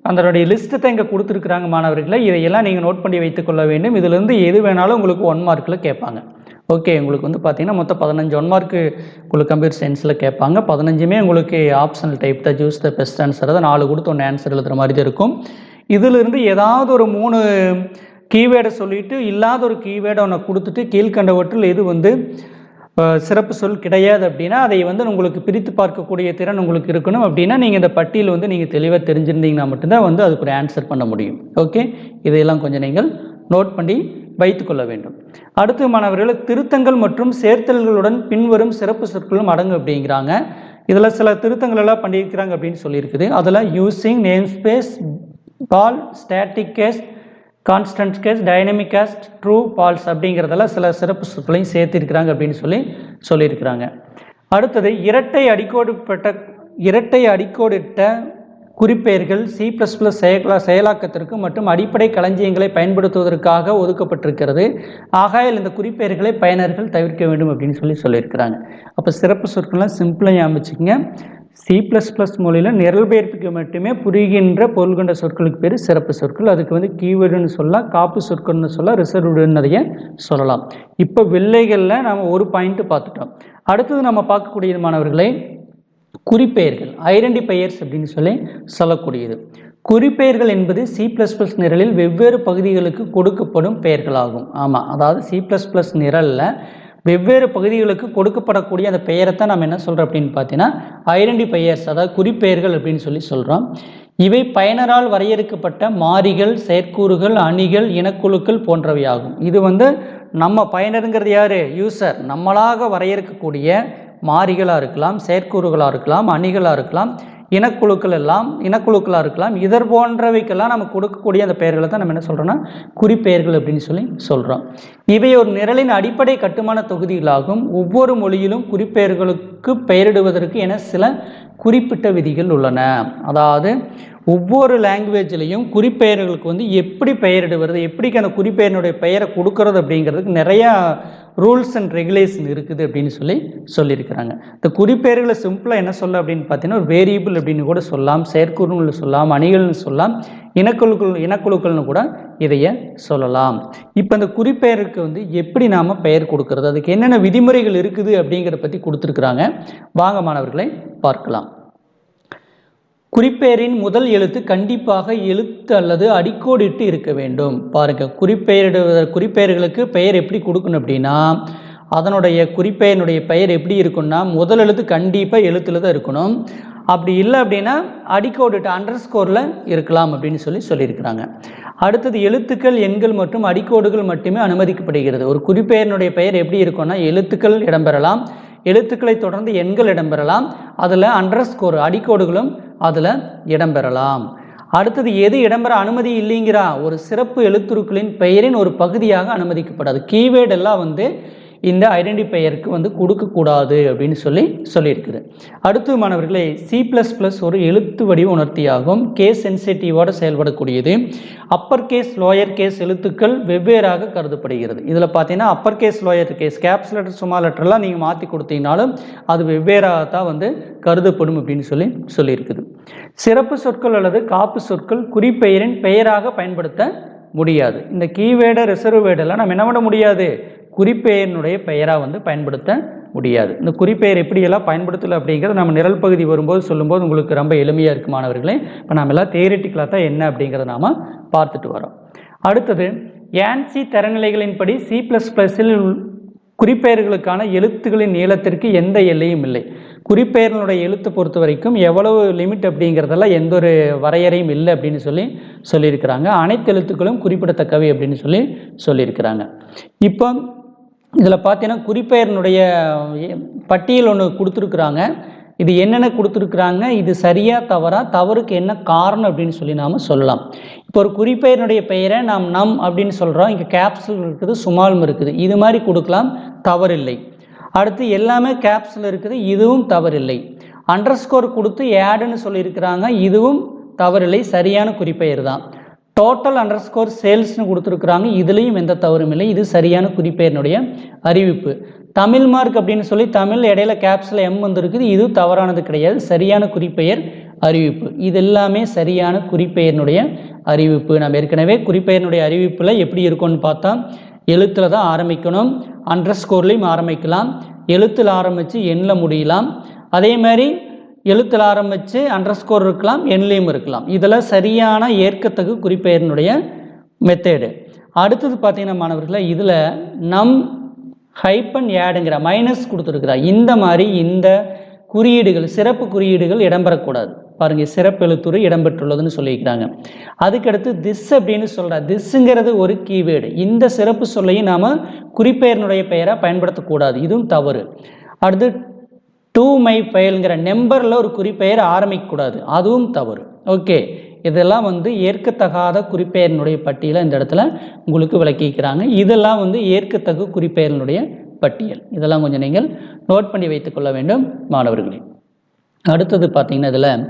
அதனுடைய லிஸ்ட்டு தான் இங்கே கொடுத்துருக்குறாங்க மாணவர்களை. இதையெல்லாம் நீங்கள் நோட் பண்ணி வைத்துக்கொள்ள வேண்டும். இதிலிருந்து எது வேணாலும் உங்களுக்கு 1 மார்க்கில் கேட்பாங்க. ஓகே, உங்களுக்கு வந்து பார்த்தீங்கன்னா மொத்தம் 15 1 மார்க்கு உங்களுக்கு கம்ப்யூட்டர் சயின்ஸில் கேட்பாங்க. 15மே உங்களுக்கு ஆப்ஷனல் டைப் தான், சூஸ் த பெஸ்ட் ஆன்சர். அதை 4 கொடுத்து 1 ஆன்சர் எழுதுகிற மாதிரி தான் இருக்கும். இதிலிருந்து ஏதாவது ஒரு 3 கீவேர்டை சொல்லிவிட்டு இல்லாத ஒரு கீவேர்டை ஒன்று கொடுத்துட்டு கீழ்கண்டவற்றில் எது வந்து சிறப்பு சொல் கிடையாது அப்படின்னா அதை வந்து உங்களுக்கு பிரித்து பார்க்கக்கூடிய திறன் உங்களுக்கு இருக்கணும். அப்படின்னா நீங்கள் இந்த பட்டியல் வந்து நீங்கள் தெளிவாக தெரிஞ்சிருந்தீங்கன்னா மட்டும்தான் வந்து அதுக்கு ஒரு ஆன்சர் பண்ண முடியும். ஓகே, இதையெல்லாம் கொஞ்சம் நீங்கள் நோட் பண்ணி வைத்துக்கொள்ள வேண்டும். அடுத்து மாணவர்கள் திருத்தங்கள் மற்றும் சேர்த்தல்களுடன் பின்வரும் சிறப்பு சொற்களும் அடங்கும் அப்படிங்கிறாங்க. இதில் சில திருத்தங்கள் எல்லாம் பண்ணியிருக்கிறாங்க அப்படின்னு சொல்லியிருக்குது. அதில் using, namespace, bool, static case, constant case, dynamic case, true, false அப்படிங்கிறதெல்லாம் சில சிறப்பு சொற்களையும் சேர்த்திருக்கிறாங்க அப்படின்னு சொல்லியிருக்கிறாங்க. அடுத்தது இரட்டை அடிக்கோடிட்ட குறிப்பெயர்கள் C++ செயலாக்கத்திற்கு மற்றும் அடிப்படை களஞ்சியங்களை பயன்படுத்துவதற்காக ஒதுக்கப்பட்டிருக்கிறது. ஆகையால் இந்த குறிப்பெயர்களை பயனர்கள் தவிர்க்க வேண்டும் அப்படின்னு சொல்லியிருக்கிறாங்க. அப்போ சிறப்பு சொற்கள்லாம் சிம்பிளாக ஆரம்பிச்சுக்கங்க. C++ மொழியில் நிரல் பெயர்ப்புக்கு மட்டுமே புரிகின்ற பொருள் கொண்ட சொற்களுக்கு பேர் சிறப்பு சொற்கள். அதுக்கு வந்து கீவேர்டுன்னு சொல்லலாம், காப்பு சொற்கள்னு சொல்லலாம், ரிசர்வ்டுன்னு அதையே சொல்லலாம். இப்போ வில்லைகளில் நாம் ஒரு பாயிண்ட் பார்த்துட்டோம். அடுத்தது நம்ம பார்க்கக்கூடியது மாணவர்களை குறிப்பெயர்கள், ஐடென்டிஃபையர்ஸ் அப்படின்னு சொல்லக்கூடியது. குறிப்பெயர்கள் என்பது C++ நிரலில் வெவ்வேறு பகுதிகளுக்கு கொடுக்கப்படும் பெயர்களாகும். ஆமாம், அதாவது C++ நிரலில் வெவ்வேறு பகுதிகளுக்கு கொடுக்கப்படக்கூடிய அந்த பெயரைத்தான் நம்ம என்ன சொல்கிறோம் அப்படின்னு பார்த்தீங்கன்னா ஐடென்டிஃபையர்ஸ், அதாவது குறிப்பெயர்கள் அப்படின்னு சொல்கிறோம். இவை பயனரால் வரையறுக்கப்பட்ட மாறிகள், செயற்கூறுகள், அணிகள், இனக்குழுக்கள் போன்றவையாகும். இது வந்து நம்ம பயனருங்கிறது யார்? யூசர். நம்மளாக வரையறுக்கக்கூடிய மாறிகளாக இருக்கலாம், செயற்கூறுகளாக இருக்கலாம், அணிகளாக இருக்கலாம், இனக்குழுக்களாக இருக்கலாம். இதர் போன்றவைக்கெல்லாம் நம்ம கொடுக்கக்கூடிய அந்த பெயர்களை தான் நம்ம என்ன சொல்கிறோம்னா குறிப்பெயர்கள் அப்படின்னு சொல்கிறோம். இவை ஒரு நிரலின் அடிப்படை கட்டுமான தொகுதிகளாகும். ஒவ்வொரு மொழியிலும் குறிப்பெயர்களுக்கு பெயரிடுவதற்கு என சில குறிப்பிட்ட விதிகள் உள்ளன. அதாவது ஒவ்வொரு லாங்குவேஜ்லேயும் குறிப்பெயர்களுக்கு வந்து எப்படி பெயரிடுவது, எப்படிக்கு அந்த குறிப்பெயரினுடைய பெயரை கொடுக்கறது அப்படிங்கிறதுக்கு நிறையா ரூல்ஸ் அண்ட் ரெகுலேஷன் இருக்குது அப்படின்னு சொல்லியிருக்கிறாங்க. இந்த குறிப்பெயர்களை சிம்பிளாக என்ன சொல்ல அப்படின்னு பார்த்தீங்கன்னா, ஒரு வேரியபிள் அப்படின்னு கூட சொல்லலாம், செயற்குழுன்னு சொல்லலாம், அணிகள்னு சொல்லலாம், இனக்குழுக்கள்னு கூட இதைய சொல்லலாம். இப்போ இந்த குறிப்பெயருக்கு வந்து எப்படி நாம் பெயர் கொடுக்கறது, அதுக்கு என்னென்ன விதிமுறைகள் இருக்குது அப்படிங்கிறத பற்றி கொடுத்துருக்குறாங்க. வாங்க மாணவர்களை பார்க்கலாம். குறிப்பெயரின் முதல் எழுத்து கண்டிப்பாக எழுத்து அல்லது அடிக்கோடிட்டு இருக்க வேண்டும். பாருங்க, குறிப்பெயர்களுக்கு பெயர் எப்படி கொடுக்கணும் அப்படின்னா, அதனுடைய குறிப்பெயருடைய பெயர் எப்படி இருக்குன்னா, முதல் எழுத்து கண்டிப்பாக எழுத்துல தான் இருக்கணும். அப்படி இல்லை அப்படின்னா அடிக்கோடிட்டு அண்டர்ஸ்கோரில் இருக்கலாம் அப்படின்னு சொல்லியிருக்கிறாங்க. அடுத்தது எழுத்துக்கள், எண்கள் மற்றும் அடிக்கோடுகள் மட்டுமே அனுமதிக்கப்படுகிறது. ஒரு குறிப்பெயரினுடைய பெயர் எப்படி இருக்குன்னா, எழுத்துக்கள் இடம்பெறலாம், எழுத்துக்களை தொடர்ந்து எண்கள் இடம்பெறலாம், அதில் அண்டர்ஸ்கோர் அடிக்கோடுகளும் அதில் இடம்பெறலாம். அடுத்தது எது இடம்பெற அனுமதி இல்லைங்கிறா, ஒரு சிறப்பு எழுத்துருக்களின் பெயரின் ஒரு பகுதியாக அனுமதிக்கப்படாது. கீவேர்டு எல்லாம் வந்து இந்த ஐடென்டிஃபையருக்கு வந்து கொடுக்கக்கூடாது அப்படின்னு சொல்லியிருக்குது. அடுத்து மாணவர்களே, C++ ஒரு எழுத்து வடிவ உணர்த்தியாகும். கேஸ் சென்சிட்டிவோடு செயல்படக்கூடியது. அப்பர் கேஸ், லோயர் கேஸ் எழுத்துக்கள் வெவ்வேறாக கருதப்படுகிறது. இதில் பார்த்தீங்கன்னா upper case, lower case, caps letter, small லெட்டர்லாம் நீங்கள் மாற்றி கொடுத்தீங்கனாலும் அது வெவ்வேறாகத்தான் வந்து கருதப்படும் அப்படின்னு சொல்லியிருக்குது. சிறப்பு சொற்கள் அல்லது காப்பு சொற்கள் குறிப்பெயரின் பெயராக பயன்படுத்த முடியாது. இந்த கீவேர்டு, ரிசர்வ் வேர்டெல்லாம் நம்ம என்ன பண்ண முடியாது, குறிப்பெயரினுடைய பெயராக வந்து பயன்படுத்த முடியாது. இந்த குறிப்பெயர் எப்படியெல்லாம் பயன்படுத்தலை அப்படிங்கிறது நம்ம நிரல் பகுதி வரும்போது சொல்லும்போது உங்களுக்கு ரொம்ப எளிமையாக இருக்குது மாணவர்களே. இப்போ நம்ம எல்லாம் தியரிட்டிக்கலாக தான் என்ன அப்படிங்கிறத நாம் பார்த்துட்டு வரோம். அடுத்தது, ANSI தரநிலைகளின்படி C++இல் குறிப்பெயர்களுக்கான எழுத்துக்களின் நீளத்திற்கு எந்த எல்லையும் இல்லை. குறிப்பெயர்களுடைய எழுத்தை பொறுத்த வரைக்கும் எவ்வளவு லிமிட் அப்படிங்கிறதெல்லாம் எந்த ஒரு வரையறையும் இல்லை அப்படின்னு சொல்லியிருக்கிறாங்க. அனைத்து எழுத்துக்களும் குறிப்பிடத்தக்கவை அப்படின்னு சொல்லியிருக்கிறாங்க. இப்போ இதில் பார்த்தீங்கன்னா குறிப்பெயரினுடைய பட்டியல் ஒன்று கொடுத்துருக்குறாங்க. இது என்னென்ன கொடுத்துருக்குறாங்க, இது சரியா தவறா, தவறுக்கு என்ன காரணம் அப்படின்னு நாம் சொல்லலாம். இப்போ ஒரு குறிப்பெயரினுடைய பெயரை நாம் நம் அப்படின்னு சொல்கிறோம். இங்கே கேப்ஸில் இருக்குது, சுமாலும் இருக்குது, இது மாதிரி கொடுக்கலாம், தவறில்லை. அடுத்து எல்லாமே கேப்ஸில் இருக்குது, இதுவும் தவறில்லை. அண்டர்ஸ்கோர் கொடுத்து ஆடுன்னு சொல்லியிருக்கிறாங்க, இதுவும் தவறில்லை, சரியான குறிப்பெயர் தான். டோட்டல் அண்டர்ஸ்கோர் சேல்ஸ்னு கொடுத்துருக்குறாங்க, இதுலேயும் எந்த தவறும் இல்லை, இது சரியான குறிப்பெயரினுடைய அறிவிப்பு. தமிழ் மார்க் அப்படின்னு சொல்லி தமிழ் இடையில கேப்ஸில் M வந்துருக்குது, இது தவறானது கிடையாது, சரியான குறிப்பெயர் அறிவிப்பு. இது எல்லாமே சரியான குறிப்பெயரினுடைய அறிவிப்பு. நம்ம ஏற்கனவே குறிப்பெயரினுடைய அறிவிப்பில் எப்படி இருக்கும்னு பார்த்தா, எழுத்தில் தான் ஆரம்பிக்கணும், அண்டர்ஸ்கோர்லையும் ஆரம்பிக்கலாம், எழுத்தில் ஆரம்பித்து எண்ணில் முடியலாம், அதே மாதிரி எழுத்தில் ஆரம்பித்து அண்டர்ஸ்கோர் இருக்கலாம், எண்ணிலையும் இருக்கலாம். இதெல்லாம் சரியான ஏற்கத்தகு குறிப்பெயரினுடைய மெத்தேடு. அடுத்தது பார்த்தீங்கன்னா மாணவர்களே, இதில் நம் ஹைப்பன் ஆடுங்கிற மைனஸ் கொடுத்துருக்குறா, இந்த மாதிரி இந்த குறியீடுகள், சிறப்பு குறியீடுகள் இடம்பெறக்கூடாது. பாருங்கள், சிறப்பு எழுத்துரு இடம்பெற்றுள்ளதுன்னு சொல்லியிருக்கிறாங்க. அதுக்கடுத்து திஸ் அப்படின்னு சொல்கிற, திஸ்ஸுங்கிறது ஒரு கீவேர்டு. இந்த சிறப்பு சொல்லையும் நாம் குறிப்பெயரினுடைய பெயரை பயன்படுத்தக்கூடாது, இதுவும் தவறு. அடுத்து டு மை ஃபைல்ங்கிற நம்பரில் ஒரு குறிப்பெயர் ஆரம்பிக்கக்கூடாது, அதுவும் தவறு. ஓகே, இதெல்லாம் வந்து ஏற்கத்தகாத குறிப்பெயரினுடைய பட்டியலை இந்த இடத்துல உங்களுக்கு விளக்கிக்கிறாங்க. இதெல்லாம் வந்து ஏற்கத்தகு குறிப்பெயரினுடைய பட்டியல். இதெல்லாம் கொஞ்சம் நீங்கள் நோட் பண்ணி வைத்துக்கொள்ள வேண்டும் மாணவர்களே. அடுத்தது பார்த்தீங்கன்னா, இதில்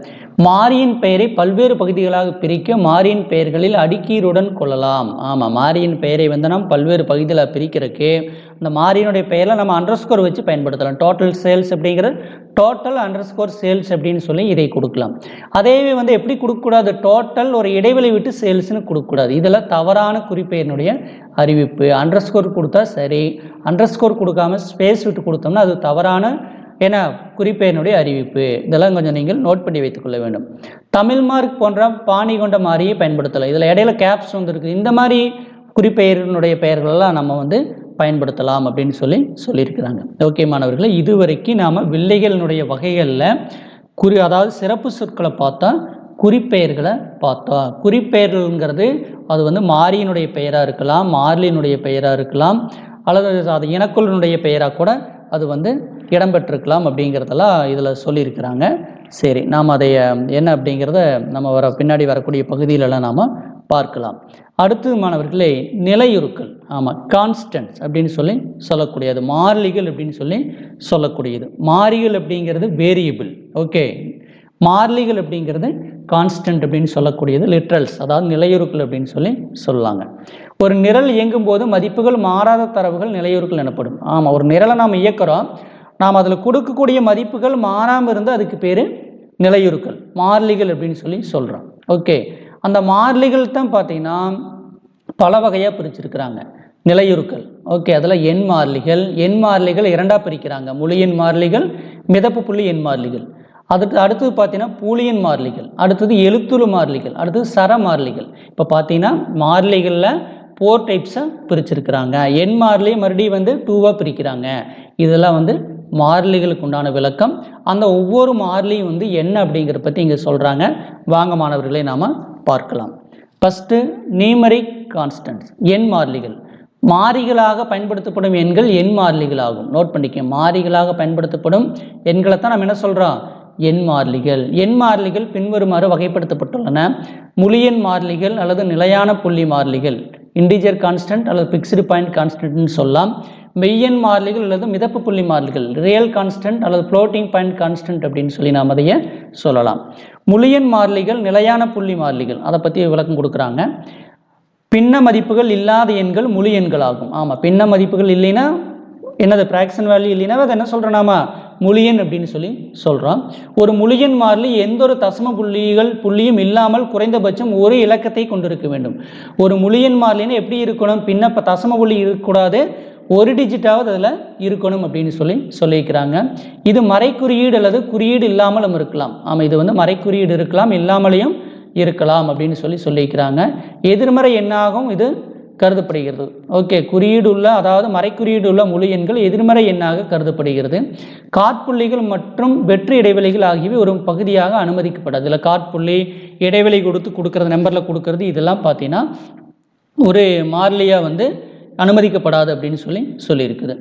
மாறியின் பெயரை பல்வேறு பகுதிகளாக பிரிக்க மாறியின் பெயர்களில் அடுக்கீருடன் கொள்ளலாம். ஆமாம், மாறியின் பெயரை வந்து நாம் பல்வேறு பகுதியில் பிரிக்கிறதுக்கு அந்த மாறியினுடைய பெயரை நம்ம அண்டர்ஸ்கோர் வச்சு பயன்படுத்தலாம். டோட்டல் சேல்ஸ் அப்படிங்கிற டோட்டல் அண்டர்ஸ்கோர் சேல்ஸ் அப்படின்னு சொல்லி இதை கொடுக்கலாம். அதே வந்து எப்படி கொடுக்கக்கூடாது, டோட்டல் ஒரு இடைவெளி விட்டு சேல்ஸ்னு கொடுக்கக்கூடாது. இதெல்லாம் தவறான குறிப்பெயரினுடைய அறிவிப்பு. அண்டர்ஸ்கோர் கொடுத்தா சரி, அண்டர்ஸ்கோர் கொடுக்காம ஸ்பேஸ் விட்டு கொடுத்தோம்னா அது தவறான ஏன்னா குறிப்பெயரினுடைய அறிவிப்பு. இதெல்லாம் கொஞ்சம் நீங்கள் நோட் பண்ணி வைத்துக்கொள்ள வேண்டும். தமிழ் மார்க் போன்ற பாணி கொண்ட மாதிரியே பயன்படுத்தலாம். இதில் இடையில கேப்ஸ் வந்துருக்கு, இந்த மாதிரி குறிப்பெயரினுடைய பெயர்களெல்லாம் நம்ம வந்து பயன்படுத்தலாம் அப்படின்னு சொல்லியிருக்கிறாங்க. ஓகே மாணவர்களே, இதுவரைக்கும் நாம் வில்லைகளினுடைய வகைகளில் அதாவது சிறப்பு சொற்களை பார்த்தா, குறிப்பெயர்களை பார்த்தா. குறிப்பெயர்கள்ங்கிறது அது வந்து மாறியினுடைய பெயராக இருக்கலாம், மாறிலினுடைய பெயராக இருக்கலாம், அல்லது அது இனக்குழுனுடைய பெயராக கூட அது வந்து இடம்பெற்றிருக்கலாம் அப்படிங்கிறதெல்லாம் இதில் சொல்லியிருக்கிறாங்க. சரி, நாம் அதை என்ன அப்படிங்கிறத நம்ம பின்னாடி வரக்கூடிய பகுதியிலலாம் நாம் பார்க்கலாம். அடுத்து மாணவர்களே, நிலையுறுக்கள். ஆமாம், கான்ஸ்டன்ட்ஸ் அப்படின்னு சொல்லக்கூடியது, மாறிலிகள் அப்படின்னு சொல்லக்கூடியது. மாறிகள் அப்படிங்கிறது வேரியபிள். ஓகே, மாறிலிகள் அப்படிங்கிறது கான்ஸ்டன்ட் அப்படின்னு சொல்லக்கூடியது லிட்ரல்ஸ், அதாவது நிலையுறுக்கள் அப்படின்னு சொல்லலாங்க. ஒரு நிரல் இயங்கும் போது மதிப்புகள் மாறாத தரவுகள் நிலையுறுக்கள் எனப்படும். ஆமாம், ஒரு நிரலை நாம் இயக்கிறோம், நாம் அதில் கொடுக்கக்கூடிய மதிப்புகள் மாறாமல் இருந்து அதுக்கு பேர் நிலையுறுக்கள், மாறிலிகள் அப்படின்னு சொல்கிறோம். ஓகே, அந்த மாறிலிகள் தான் பார்த்தீங்கன்னா பல வகையாக பிரிச்சிருக்கிறாங்க. நிலையுறுக்கள், ஓகே, அதில் எண் மாறிலிகள் இரண்டாக பிரிக்கிறாங்க. முழு எண் மாறிலிகள், மிதப்பு புள்ளி எண் மாறிலிகள். அடுத்தது பார்த்தீங்கன்னா பூலியன் மாறிலிகள், அடுத்தது எழுத்துரு மாறிலிகள், அடுத்தது சர மாறிலிகள். இப்போ பார்த்தீங்கன்னா மாறிலிகளில் 4 டைப்ஸாக பிரிச்சிருக்கிறாங்க. எண் மாறிலி மறுபடியும் 2வாக பிரிக்கிறாங்க. இதெல்லாம் மாறிலிகளுக்கு உண்டான விளக்கம். அந்த ஒவ்வொரு மாறிலியும் என்ன அப்படிங்கிறத பற்றி இங்கே சொல்கிறாங்க. வாங்க மாணவர்களை நாம் பார்க்கலாம். ஃபஸ்ட்டு நியூமரிக் கான்ஸ்டன்ட்ஸ், எண் மாறிலிகள். மாறிகளாக பயன்படுத்தப்படும் எண்கள் எண் மாறிலிகள் ஆகும். நோட் பண்ணிக்க, மாறிகளாக பயன்படுத்தப்படும் எண்களை தான் நம்ம என்ன சொல்கிறோம், எண் மாறிலிகள். எண் மாறிலிகள் பின்வருமாறு வகைப்படுத்தப்பட்டுள்ளன. முழு எண் மாறிலிகள் அல்லது நிலையான புள்ளி மாறிலிகள், இன்டிஜர் கான்ஸ்டன்ட் அல்லது பிக்ஸ்டு பாயிண்ட் கான்ஸ்டன்ட்னு சொல்லலாம். மெய்யெண் மாறிலிகள் அல்லது மிதப்பு புள்ளி மாறிலிகள், ரியல் கான்ஸ்டன்ட் அல்லது ஃப்ளோட்டிங் பாயிண்ட் கான்ஸ்டன்ட் அப்படின்னு நாம் அதையே சொல்லலாம். முழு எண் மாறிலிகள், நிலையான புள்ளி மாறிலிகள், அதை பற்றி விளக்கம் கொடுக்குறாங்க. பின்ன மதிப்புகள் இல்லாத எண்கள் முழு எண்கள் ஆகும். ஆமாம், பின்ன மதிப்புகள் இல்லைன்னா என்னது, ஃப்ராக்ஷன் வேல்யூ இல்லைன்னா அதை என்ன சொல்கிறோம், நாம முழு எண் அப்படின்னு சொல்கிறோம். ஒரு முழு எண் மாறிலி எந்த ஒரு தசம புள்ளியும் இல்லாமல் குறைந்தபட்சம் ஒரு இலக்கத்தை கொண்டிருக்க வேண்டும். ஒரு முழு எண் மாறிலின்னு எப்படி இருக்கணும், பின்ன தசம புள்ளி இருக்கக்கூடாது, ஒரு டிஜிட்டாவது அதில் இருக்கணும் அப்படின்னு சொல்லியிருக்கிறாங்க. இது மறைக்குறியீடு அல்லது குறியீடு இல்லாமலும் இருக்கலாம். ஆமாம், இது மறைக்குறியீடு இருக்கலாம், இல்லாமலையும் இருக்கலாம் அப்படின்னு சொல்லியிருக்கிறாங்க. எதிர்மறை எண்ணாகவும் இது கருதப்படுகிறது. ஓகே, குறியீடு உள்ள, அதாவது மறைக்குறியீடு உள்ள முழு எண்கள் எதிர்மறை எண்ணாக கருதப்படுகிறது. காற்புள்ளிகள் மற்றும் வெற்று இடைவெளிகள் ஆகியவை ஒரு பகுதியாக அனுமதிக்கப்படாது. இதில் காற்புள்ளி, இடைவெளி கொடுக்கறது, நம்பரில் கொடுக்கறது, இதெல்லாம் பார்த்தீங்கன்னா ஒரு மாறிலியாக அனுமதிக்கப்படாது அப்படின்னு சொல்லியிருக்குது.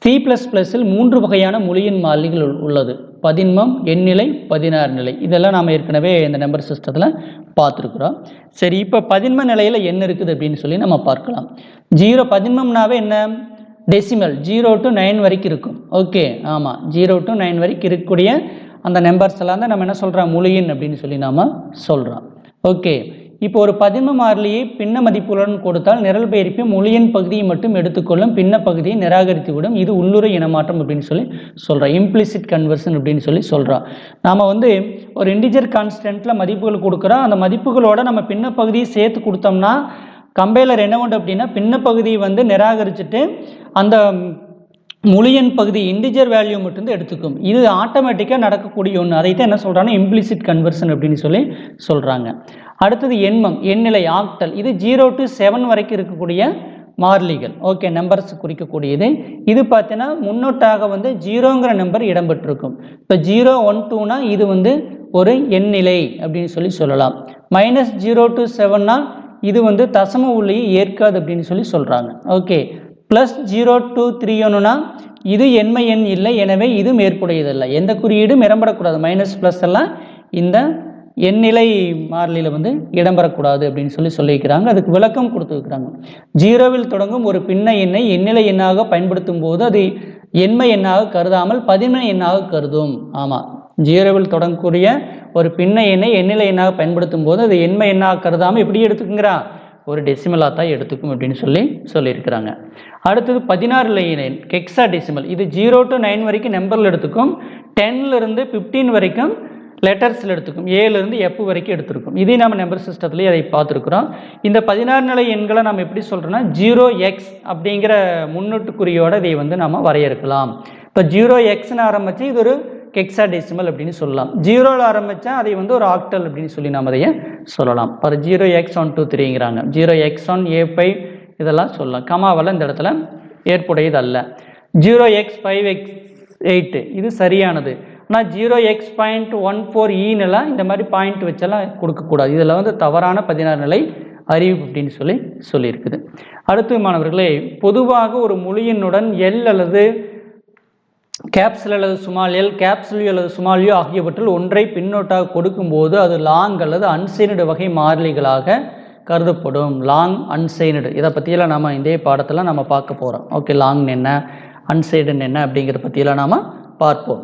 C++ல் 3 வகையான முழு எண் மாறிலிகள் உள்ளது. பதின்மம், எண்ணிலை, 16 நிலை. இதெல்லாம் நாம் ஏற்கனவே இந்த நம்பர் சிஸ்டத்தில் பார்த்துருக்குறோம். சரி, இப்போ பதின்ம நிலையில் என்ன இருக்குது அப்படின்னு நம்ம பார்க்கலாம். 0 பதின்மம்னாவே என்ன, டெசிமல் 0 to 9 வரைக்கும் இருக்கும். ஓகே, ஆமாம், 0 to 9 வரைக்கும் இருக்கக்கூடிய அந்த நம்பர்ஸ் எல்லாம் தான் நம்ம என்ன சொல்கிறோம், முழு எண் அப்படின்னு நாம் சொல்கிறோம். ஓகே, இப்போ ஒரு பதின்ம மாறிலியை பின்ன மதிப்புடன் கொடுத்தால் நிரல் பெயர்ப்பு முழு எண் பகுதியை மட்டும் எடுத்துக்கொள்ளும், பின்ன பகுதியை நிராகரித்துவிடும். இது உள்ளுறை இனமாற்றம் அப்படின்னு சொல்கிறோம். இம்ப்ளிசிட் கன்வர்ஷன் அப்படின்னு சொல்கிறோம். நாம் ஒரு இன்டிஜர் கான்ஸ்டன்ட்டில் மதிப்புகள் கொடுக்குறோம். அந்த மதிப்புகளோட நம்ம பின்ன பகுதியை சேர்த்து கொடுத்தோம்னா கம்பைலர் என்ன பண்ணும் அப்படின்னா பின்ன பகுதியை நிராகரிச்சுட்டு அந்த முழு எண் பகுதி இன்டிஜர் வேல்யூ மட்டும் எடுத்துக்கும். இது ஆட்டோமேட்டிக்காக நடக்கக்கூடிய ஒன்று. அதை தான் என்ன சொல்கிறாங்கன்னா இம்ப்ளிசிட் கன்வர்ஷன் அப்படின்னு சொல்கிறாங்க. அடுத்தது எண்மம், எண்ணிலை, ஆக்டல். இது 0 to 7 வரைக்கும் இருக்கக்கூடிய மாறிலிகள். ஓகே, நம்பர்ஸ் குறிக்கக்கூடியது. இது பார்த்தீங்கன்னா முன்னோட்டாக 0ங்கிற நம்பர் இடம்பெற்றிருக்கும். இப்போ 0, 1, 2னா இது ஒரு எண்ணிலை அப்படின்னு சொல்லலாம். -0 to 7னா இது தசம புள்ளியை ஏற்காது அப்படின்னு சொல்கிறாங்க. ஓகே, +0 to 3னா இது எண்மை எண் இல்லை, எனவே இது மேற்புடையதில்லை. எந்த குறியீடும் இடம்பெறக்கூடாது. மைனஸ் எல்லாம் இந்த எண்ணிலை மாறிலியில் இடம்பெறக்கூடாது அப்படின்னு சொல்லியிருக்கிறாங்க. அதுக்கு விளக்கம் கொடுத்துருக்குறாங்க. 0வில் தொடங்கும் ஒரு பின்ன எண்ணை எண்ணிலை எண்ணாக பயன்படுத்தும் போது அது எண்மை எண்ணாக கருதாமல் பதின்ம எண்ணாக கருதும். ஆமாம், 0வில் தொடங்கக்கூடிய ஒரு பின்ன எண்ணை எண்ணிலை எண்ணாக பயன்படுத்தும் போது அது எண்மை எண்ணாக கருதாமல் எப்படி எடுத்துக்குங்கிறான், ஒரு டெசிமலாக தான் எடுத்துக்கும் அப்படின்னு சொல்லியிருக்கிறாங்க. அடுத்தது 16 நிலை ஹெக்ஸா டெசிமல். இது 0 to 9 வரைக்கும் நம்பரில் எடுத்துக்கும், 10லிருந்து 15 வரைக்கும் லெட்டர்ஸில் எடுத்துக்கும், Aலேருந்து F வரைக்கும் எடுத்துருக்கும். இதே நம்ம நம்பர் சிஸ்டத்துலேயே அதை பார்த்துருக்குறோம். இந்த 16 நிலை எண்களை நம்ம எப்படி சொல்கிறோன்னா 0x அப்படிங்கிற முன்னோட்டுக்குறியோட இதை நம்ம வரையறுக்கலாம். இப்போ 0xன்னு ஆரம்பித்து இது ஒரு ஹெக்ஸா டெசிமல் அப்படின்னு சொல்லலாம். 0ல் ஆரம்பித்தா அதை ஒரு ஆக்டல் அப்படின்னு நாம் அதையே சொல்லலாம். இப்போ 0x1 2 3ங்கிறாங்க, 0x1 A5 இதெல்லாம் சொல்லலாம். கமாவெல்லாம் இந்த இடத்துல ஏற்புடையது அல்ல. 0x5x8 இது சரியானது. ஆனால் 0x.14e இந்த மாதிரி பாயிண்ட் வச்செல்லாம் கொடுக்கக்கூடாது. இதில் தவறான 16 நிலை அறிவிப்பு அப்படின்னு சொல்லியிருக்குது. அடுத்து மாணவர்களே, பொதுவாக ஒரு முழு எண்ணுடன் எல் அல்லது கேப்சல் அல்லது சுமால் எல், கேப்சல் அல்லது சுமால் யூ ஆகியவற்றில் ஒன்றை பின்னோட்டாக கொடுக்கும்போது அது லாங் அல்லது அன்சைனடு வகை மாறிலிகளாக கருதப்படும். லாங், அன்சைனடு இதை பற்றியெல்லாம் நம்ம இந்த பாடத்தில் நம்ம பார்க்க போகிறோம். ஓகே, லாங் என்ன, அன்சைடுன்னு என்ன அப்படிங்கிற பற்றியெல்லாம் நாம் பார்ப்போம்.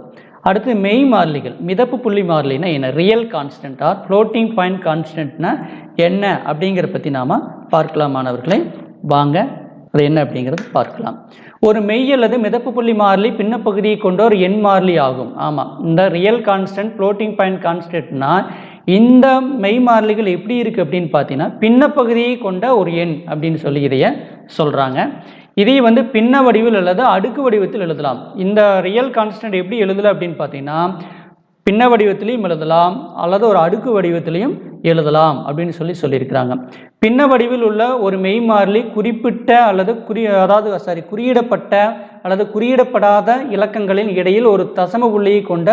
அடுத்து மெய் மாறிலிகள். மிதப்பு புள்ளி மாறிலினா என்ன? Real constant or floating point கான்ஸ்டன்ட்னா என்ன அப்படிங்கிற பற்றி நாம் பார்க்கலாம் மாணவர்களே. வாங்க அது என்ன அப்படிங்கிறது பார்க்கலாம். ஒரு மெய் அல்லது மிதப்பு புள்ளி மாறிலி பின்னப்பகுதியை கொண்ட ஒரு எண் மாறிலி ஆகும். ஆமாம், இந்த ரியல் கான்ஸ்டன்ட் ஃப்ளோட்டிங் பாயிண்ட் கான்ஸ்டன்ட்னா இந்த மெய் மாறிலிகள் எப்படி இருக்குது அப்படின்னு பார்த்தீங்கன்னா பின்னப்பகுதியை கொண்ட ஒரு எண் அப்படின்னு சொல்லி இதைய சொல்கிறாங்க. இதை வந்து பின்ன வடிவில் அல்லது அடுக்கு வடிவத்தில் எழுதலாம். இந்த ரியல் கான்ஸ்டன்ட் எப்படி எழுதலாம் அப்படின்னு பார்த்தீங்கன்னா பின்ன வடிவத்திலையும் எழுதலாம் அல்லது ஒரு அடுக்கு வடிவத்திலையும் எழுதலாம் அப்படின்னு சொல்லியிருக்கிறாங்க. பின்ன வடிவில் உள்ள ஒரு மெய் மாறிலி குறிப்பிட்ட அல்லது குறியிடப்பட்ட அல்லது குறியிடப்படாத இலக்கங்களின் இடையில் ஒரு தசம புள்ளியை கொண்ட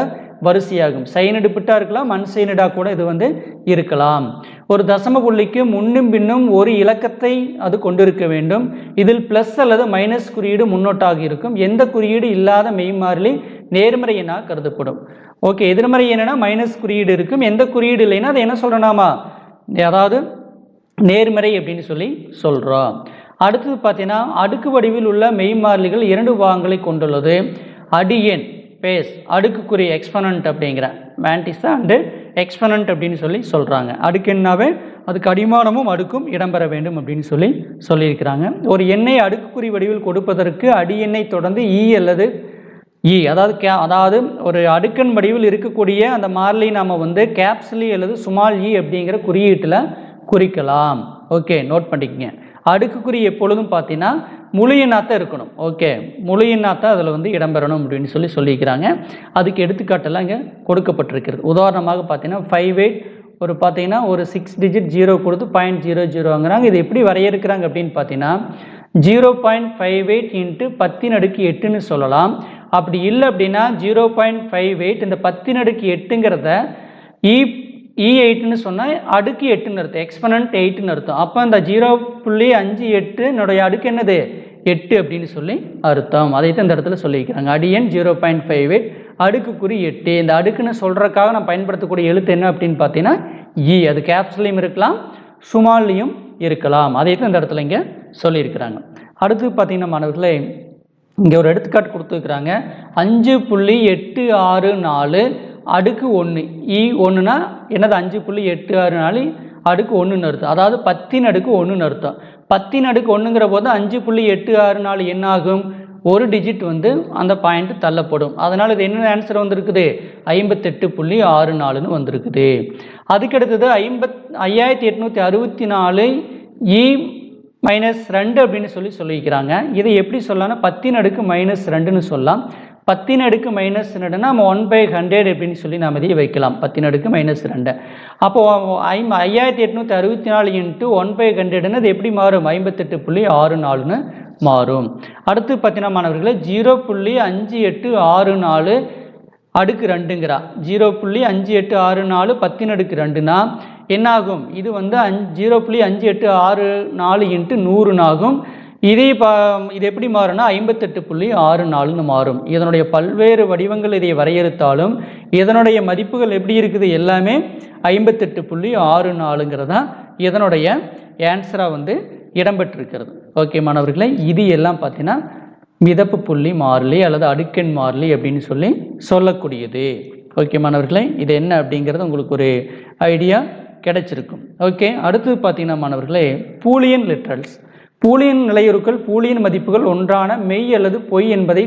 வரிசையாகும். சைனடுப்பிட்டா இருக்கலாம், அன்சைனடா கூட இது வந்து இருக்கலாம். ஒரு தசம புள்ளிக்கு முன்னும் பின்னும் ஒரு இலக்கத்தை அது கொண்டிருக்க வேண்டும். இதில் பிளஸ் அல்லது மைனஸ் குறியீடு முன்னோட்டாக இருக்கும். எந்த குறியீடு இல்லாத மெய் மாறிலி நேர்மறை எண்ணாக கருதப்படும். ஓகே, எதிர்மறை எண்ணா மைனஸ் குறியீடு இருக்கும். எந்த குறியீடு இல்லைன்னா அதை என்ன சொல்கிறோம் அதாவது நேர்மறை அப்படின்னு சொல்கிறோம். அடுத்தது பார்த்தீங்கன்னா அடுக்கு வடிவில் உள்ள மெய் மாறிலிகள் 2 பாகங்களை கொண்டுள்ளது. அடியெண் பேஸ் அடுக்குக்குறி எக்ஸ்பனண்ட் அப்படிங்கிற மேண்டிஸ் அண்டு எக்ஸ்பனண்ட் அப்படின்னு சொல்கிறாங்க. அடுக்கெண்ணாவே அதுக்கு அடிமானமும் அடுக்கும் இடம்பெற வேண்டும் அப்படின்னு சொல்லியிருக்கிறாங்க. ஒரு எண்ணை அடுக்குக்குறி வடிவில் கொடுப்பதற்கு அடியெண்ணை தொடர்ந்து அல்லது அதாவது ஒரு அடுக்கன் வடிவில் இருக்கக்கூடிய அந்த மாறிலி நாம் வந்து கேப்ஸ்லி அல்லது சுமால் அப்படிங்கிற குறியீட்டில் குறிக்கலாம். ஓகே, நோட் பண்ணிக்கங்க. அடுக்குக்குறி எப்பொழுதும் பார்த்தீங்கன்னா முழு எண்ணாத்தான் இருக்கணும். ஓகே, முழு எண்ணாத்தான் அதில் வந்து இடம்பெறணும் அப்படின்னு சொல்லியிருக்கிறாங்க. அதுக்கு எடுத்துக்காட்டெல்லாம் இங்கே கொடுக்கப்பட்டிருக்கிறது. உதாரணமாக பார்த்தீங்கன்னா 58 பார்த்தீங்கன்னா ஒரு 6 டிஜிட் 0 கொடுத்து 0.00 இது எப்படி வரையறுக்கிறாங்க அப்படின்னு பார்த்தீங்கன்னா 0.58 × 10⁸ சொல்லலாம். அப்படி இல்லை அப்படின்னா 0.58 இந்த 10⁸ E8 சொன்னால் அடுக்கு 8ன்னு அர்த்தம், எக்ஸ்பனண்ட் 8ன்னு அர்த்தம். அப்போ அந்த 0.58 அடுக்கு என்னது 8 அப்படின்னு அர்த்தம். அதைத்தான் இந்த இடத்துல சொல்லியிருக்கிறாங்க. அடியன் 0.58 அடுக்குக்குறி 8. இந்த அடுக்குன்னு சொல்கிறதுக்காக நான் பயன்படுத்தக்கூடிய எழுத்து என்ன அப்படின்னு பார்த்தீங்கன்னா அது கேப்ஸ்லையும் இருக்கலாம், சுமால்லையும் இருக்கலாம். அதைத்தான் இந்த இடத்துல இங்கே சொல்லியிருக்கிறாங்க. அடுத்து பார்த்தீங்கன்னா மாணவர்களே இங்கே ஒரு எடுத்துக்காட்டு கொடுத்துருக்குறாங்க. 5.864 அடுக்கு 1. E1னா என்னது 5.864 அடுக்கு 1ன்னு அர்த்தம். அதாவது 10⁻1ன்னு அர்த்தம். 10⁻1ங்கிற போது 5.864 என்ன ஆகும்? ஒரு டிஜிட் வந்து அந்த பாயிண்ட் தள்ளப்படும். அதனால் இது என்ன ஆன்சர் வந்திருக்குது? 58.64ன்னு வந்திருக்குது. அதுக்கடுத்தது 5864 E-2 அப்படின்னு சொல்லியிருக்கிறாங்க. இதை எப்படி சொல்லலாம்னா 10⁻−2ன்னு சொல்லலாம். 10⁻−2 நம்ம 1/100 அப்படின்னு நாம் இதை வைக்கலாம். 10⁻−2 அப்போ 5864 × 1/100 அது எப்படி மாறும்? 58.64ன்னு மாறும். அடுத்து பார்த்தீங்கன்னா மாணவர்களே 0.5864 அடுக்கு 2ங்கிறா. 0.5864 10⁻2னா என்னாகும்? இது வந்து 0.5864 × 100 ஆகும். இது எப்படி மாறும்னா 58.64ன்னு மாறும். இதனுடைய பல்வேறு வடிவங்கள் இதை வரையறுத்தாலும் இதனுடைய மதிப்புகள் எப்படி இருக்குது? எல்லாமே 58.64ங்கிறதா இதனுடைய ஆன்சராக வந்து இடம்பெற்றிருக்கிறது. ஓகே மாணவர்களே, இது எல்லாம் பார்த்தீங்கன்னா மிதப்பு புள்ளி மாறிலி அல்லது அடுக்கெண் மாறிலி அப்படின்னு சொல்லக்கூடியது. ஓகே மாணவர்களே, இது என்ன அப்படிங்கிறது உங்களுக்கு ஒரு ஐடியா கிடைச்சிருக்கும். ஓகே, அடுத்தது பார்த்தீங்கன்னா மாணவர்களே பூலியன் லிட்ரல்ஸ். பூலியன் நிலையுறுக்கள் பூலியன் மதிப்புகள் ஒன்றான மெய் அல்லது பொய் என்பதை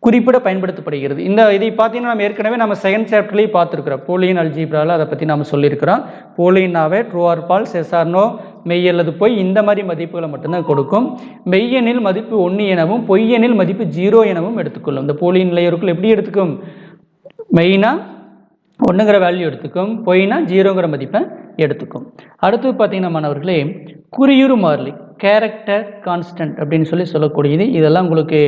குறிப்பிட பயன்படுத்தப்படுகிறது. இதை பார்த்தீங்கன்னா நம்ம செகண்ட் சாப்டர்லேயே பார்த்துருக்குறோம். பூலியன் அல்ஜீப்ராவில் அதை பற்றி நம்ம சொல்லியிருக்கிறோம். பூலியனாவே true or false, yes or no, மெய் அல்லது பொய் இந்த மாதிரி மதிப்புகளை மட்டும்தான் கொடுக்கும். மெய்யெனில் மதிப்பு 1 எனவும் பொய்யெனில் மதிப்பு 0 எனவும் எடுத்துக்கொள்ளும். இந்த பூலியன் நிலையுறுக்கள் எப்படி எடுத்துக்கும்? மெய்னா 1ங்கிற வேல்யூ எடுத்துக்கும், பொய்னா 0ங்கிற மதிப்பை எடுத்துக்கும். அடுத்து பார்த்தீங்கன்னா மாணவர்களே குறியுறு மாறிலி கேரக்டர் கான்ஸ்டன்ட் அப்படின்னு சொல்லக்கூடியது. இதெல்லாம் உங்களுக்கு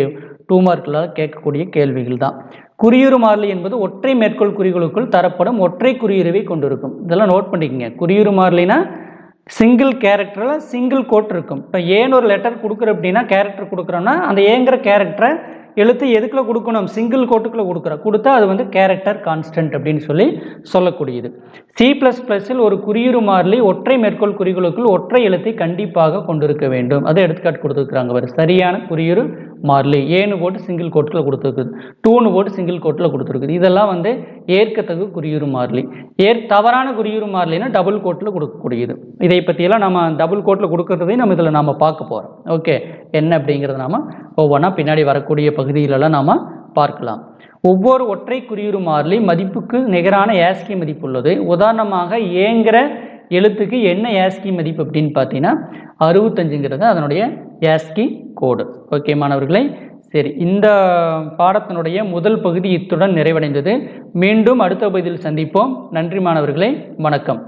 2 மார்க்கில் கேட்கக்கூடிய கேள்விகள் தான். குறியுறு மாறிலி என்பது ஒற்றை மேற்கோள் குறிகளுக்குள் தரப்படும் ஒற்றை குறியுறவை கொண்டிருக்கும். இதெல்லாம் நோட் பண்ணிக்கங்க. குறியுறு மாறிலினா சிங்கிள் கேரக்டரில் சிங்கிள் கோட் இருக்கும். இப்போ ஏன்னு ஒரு லெட்டர் கொடுக்குற அப்படின்னா கேரக்டர் கொடுக்குறோன்னா அந்த ஏங்கிற கேரக்டரை எழுத்து எதுக்குள்ள கொடுக்கணும்? சிங்கிள் கோட்டுக்குள்ளே கொடுத்தா அது வந்து கேரக்டர் கான்ஸ்டன்ட் அப்படின்னு சொல்லக்கூடியது. C++ல் ஒரு குறியுறு மாறிலி ஒற்றை மேற்கோள் குறிகளுக்குள் ஒற்றை எழுத்தை கண்டிப்பாக கொண்டிருக்க வேண்டும். அதை எடுத்துக்காட்டு கொடுத்துருக்குறாங்க. சரியான குறியுறு மாறிலி. ஏன்னு போட்டு சிங்கிள் கோட்டில் கொடுத்துருக்குது, டூன்னு போட்டு சிங்கிள் கோட்டில் கொடுத்துருக்குது. இதெல்லாம் வந்து ஏற்கத்தகு குறியுறு மாறிலி. தவறான குறியுறு மாறிலின்னா டபுள் கோட்டில் கொடுக்கக்கூடியது. இதை பற்றியெல்லாம் நம்ம டபுள் கோட்டில் கொடுக்கறதையும் நம்ம இதில் நாம் பார்க்க போகிறோம். ஓகே, என்ன அப்படிங்கிறத நாம் ஒவ்வொன்றா பின்னாடி வரக்கூடிய பகுதிகளெல்லாம் நாம் பார்க்கலாம். ஒவ்வொரு ஒற்றை குறியுறு மாறிலி மதிப்புக்கு நிகரான ASCII மதிப்பு உள்ளது. உதாரணமாக ஏங்கிற எழுத்துக்கு என்ன ASCII மதிப்பு அப்படின்னு பார்த்தீங்கன்னா 65ங்கிறது அதனுடைய ASCII கோடு. ஓகே மாணவர்களே, சரி, இந்த பாடத்தினுடைய முதல் பகுதி இத்துடன் நிறைவடைந்தது. மீண்டும் அடுத்த பகுதியில் சந்திப்போம். நன்றி மாணவர்களே, வணக்கம்.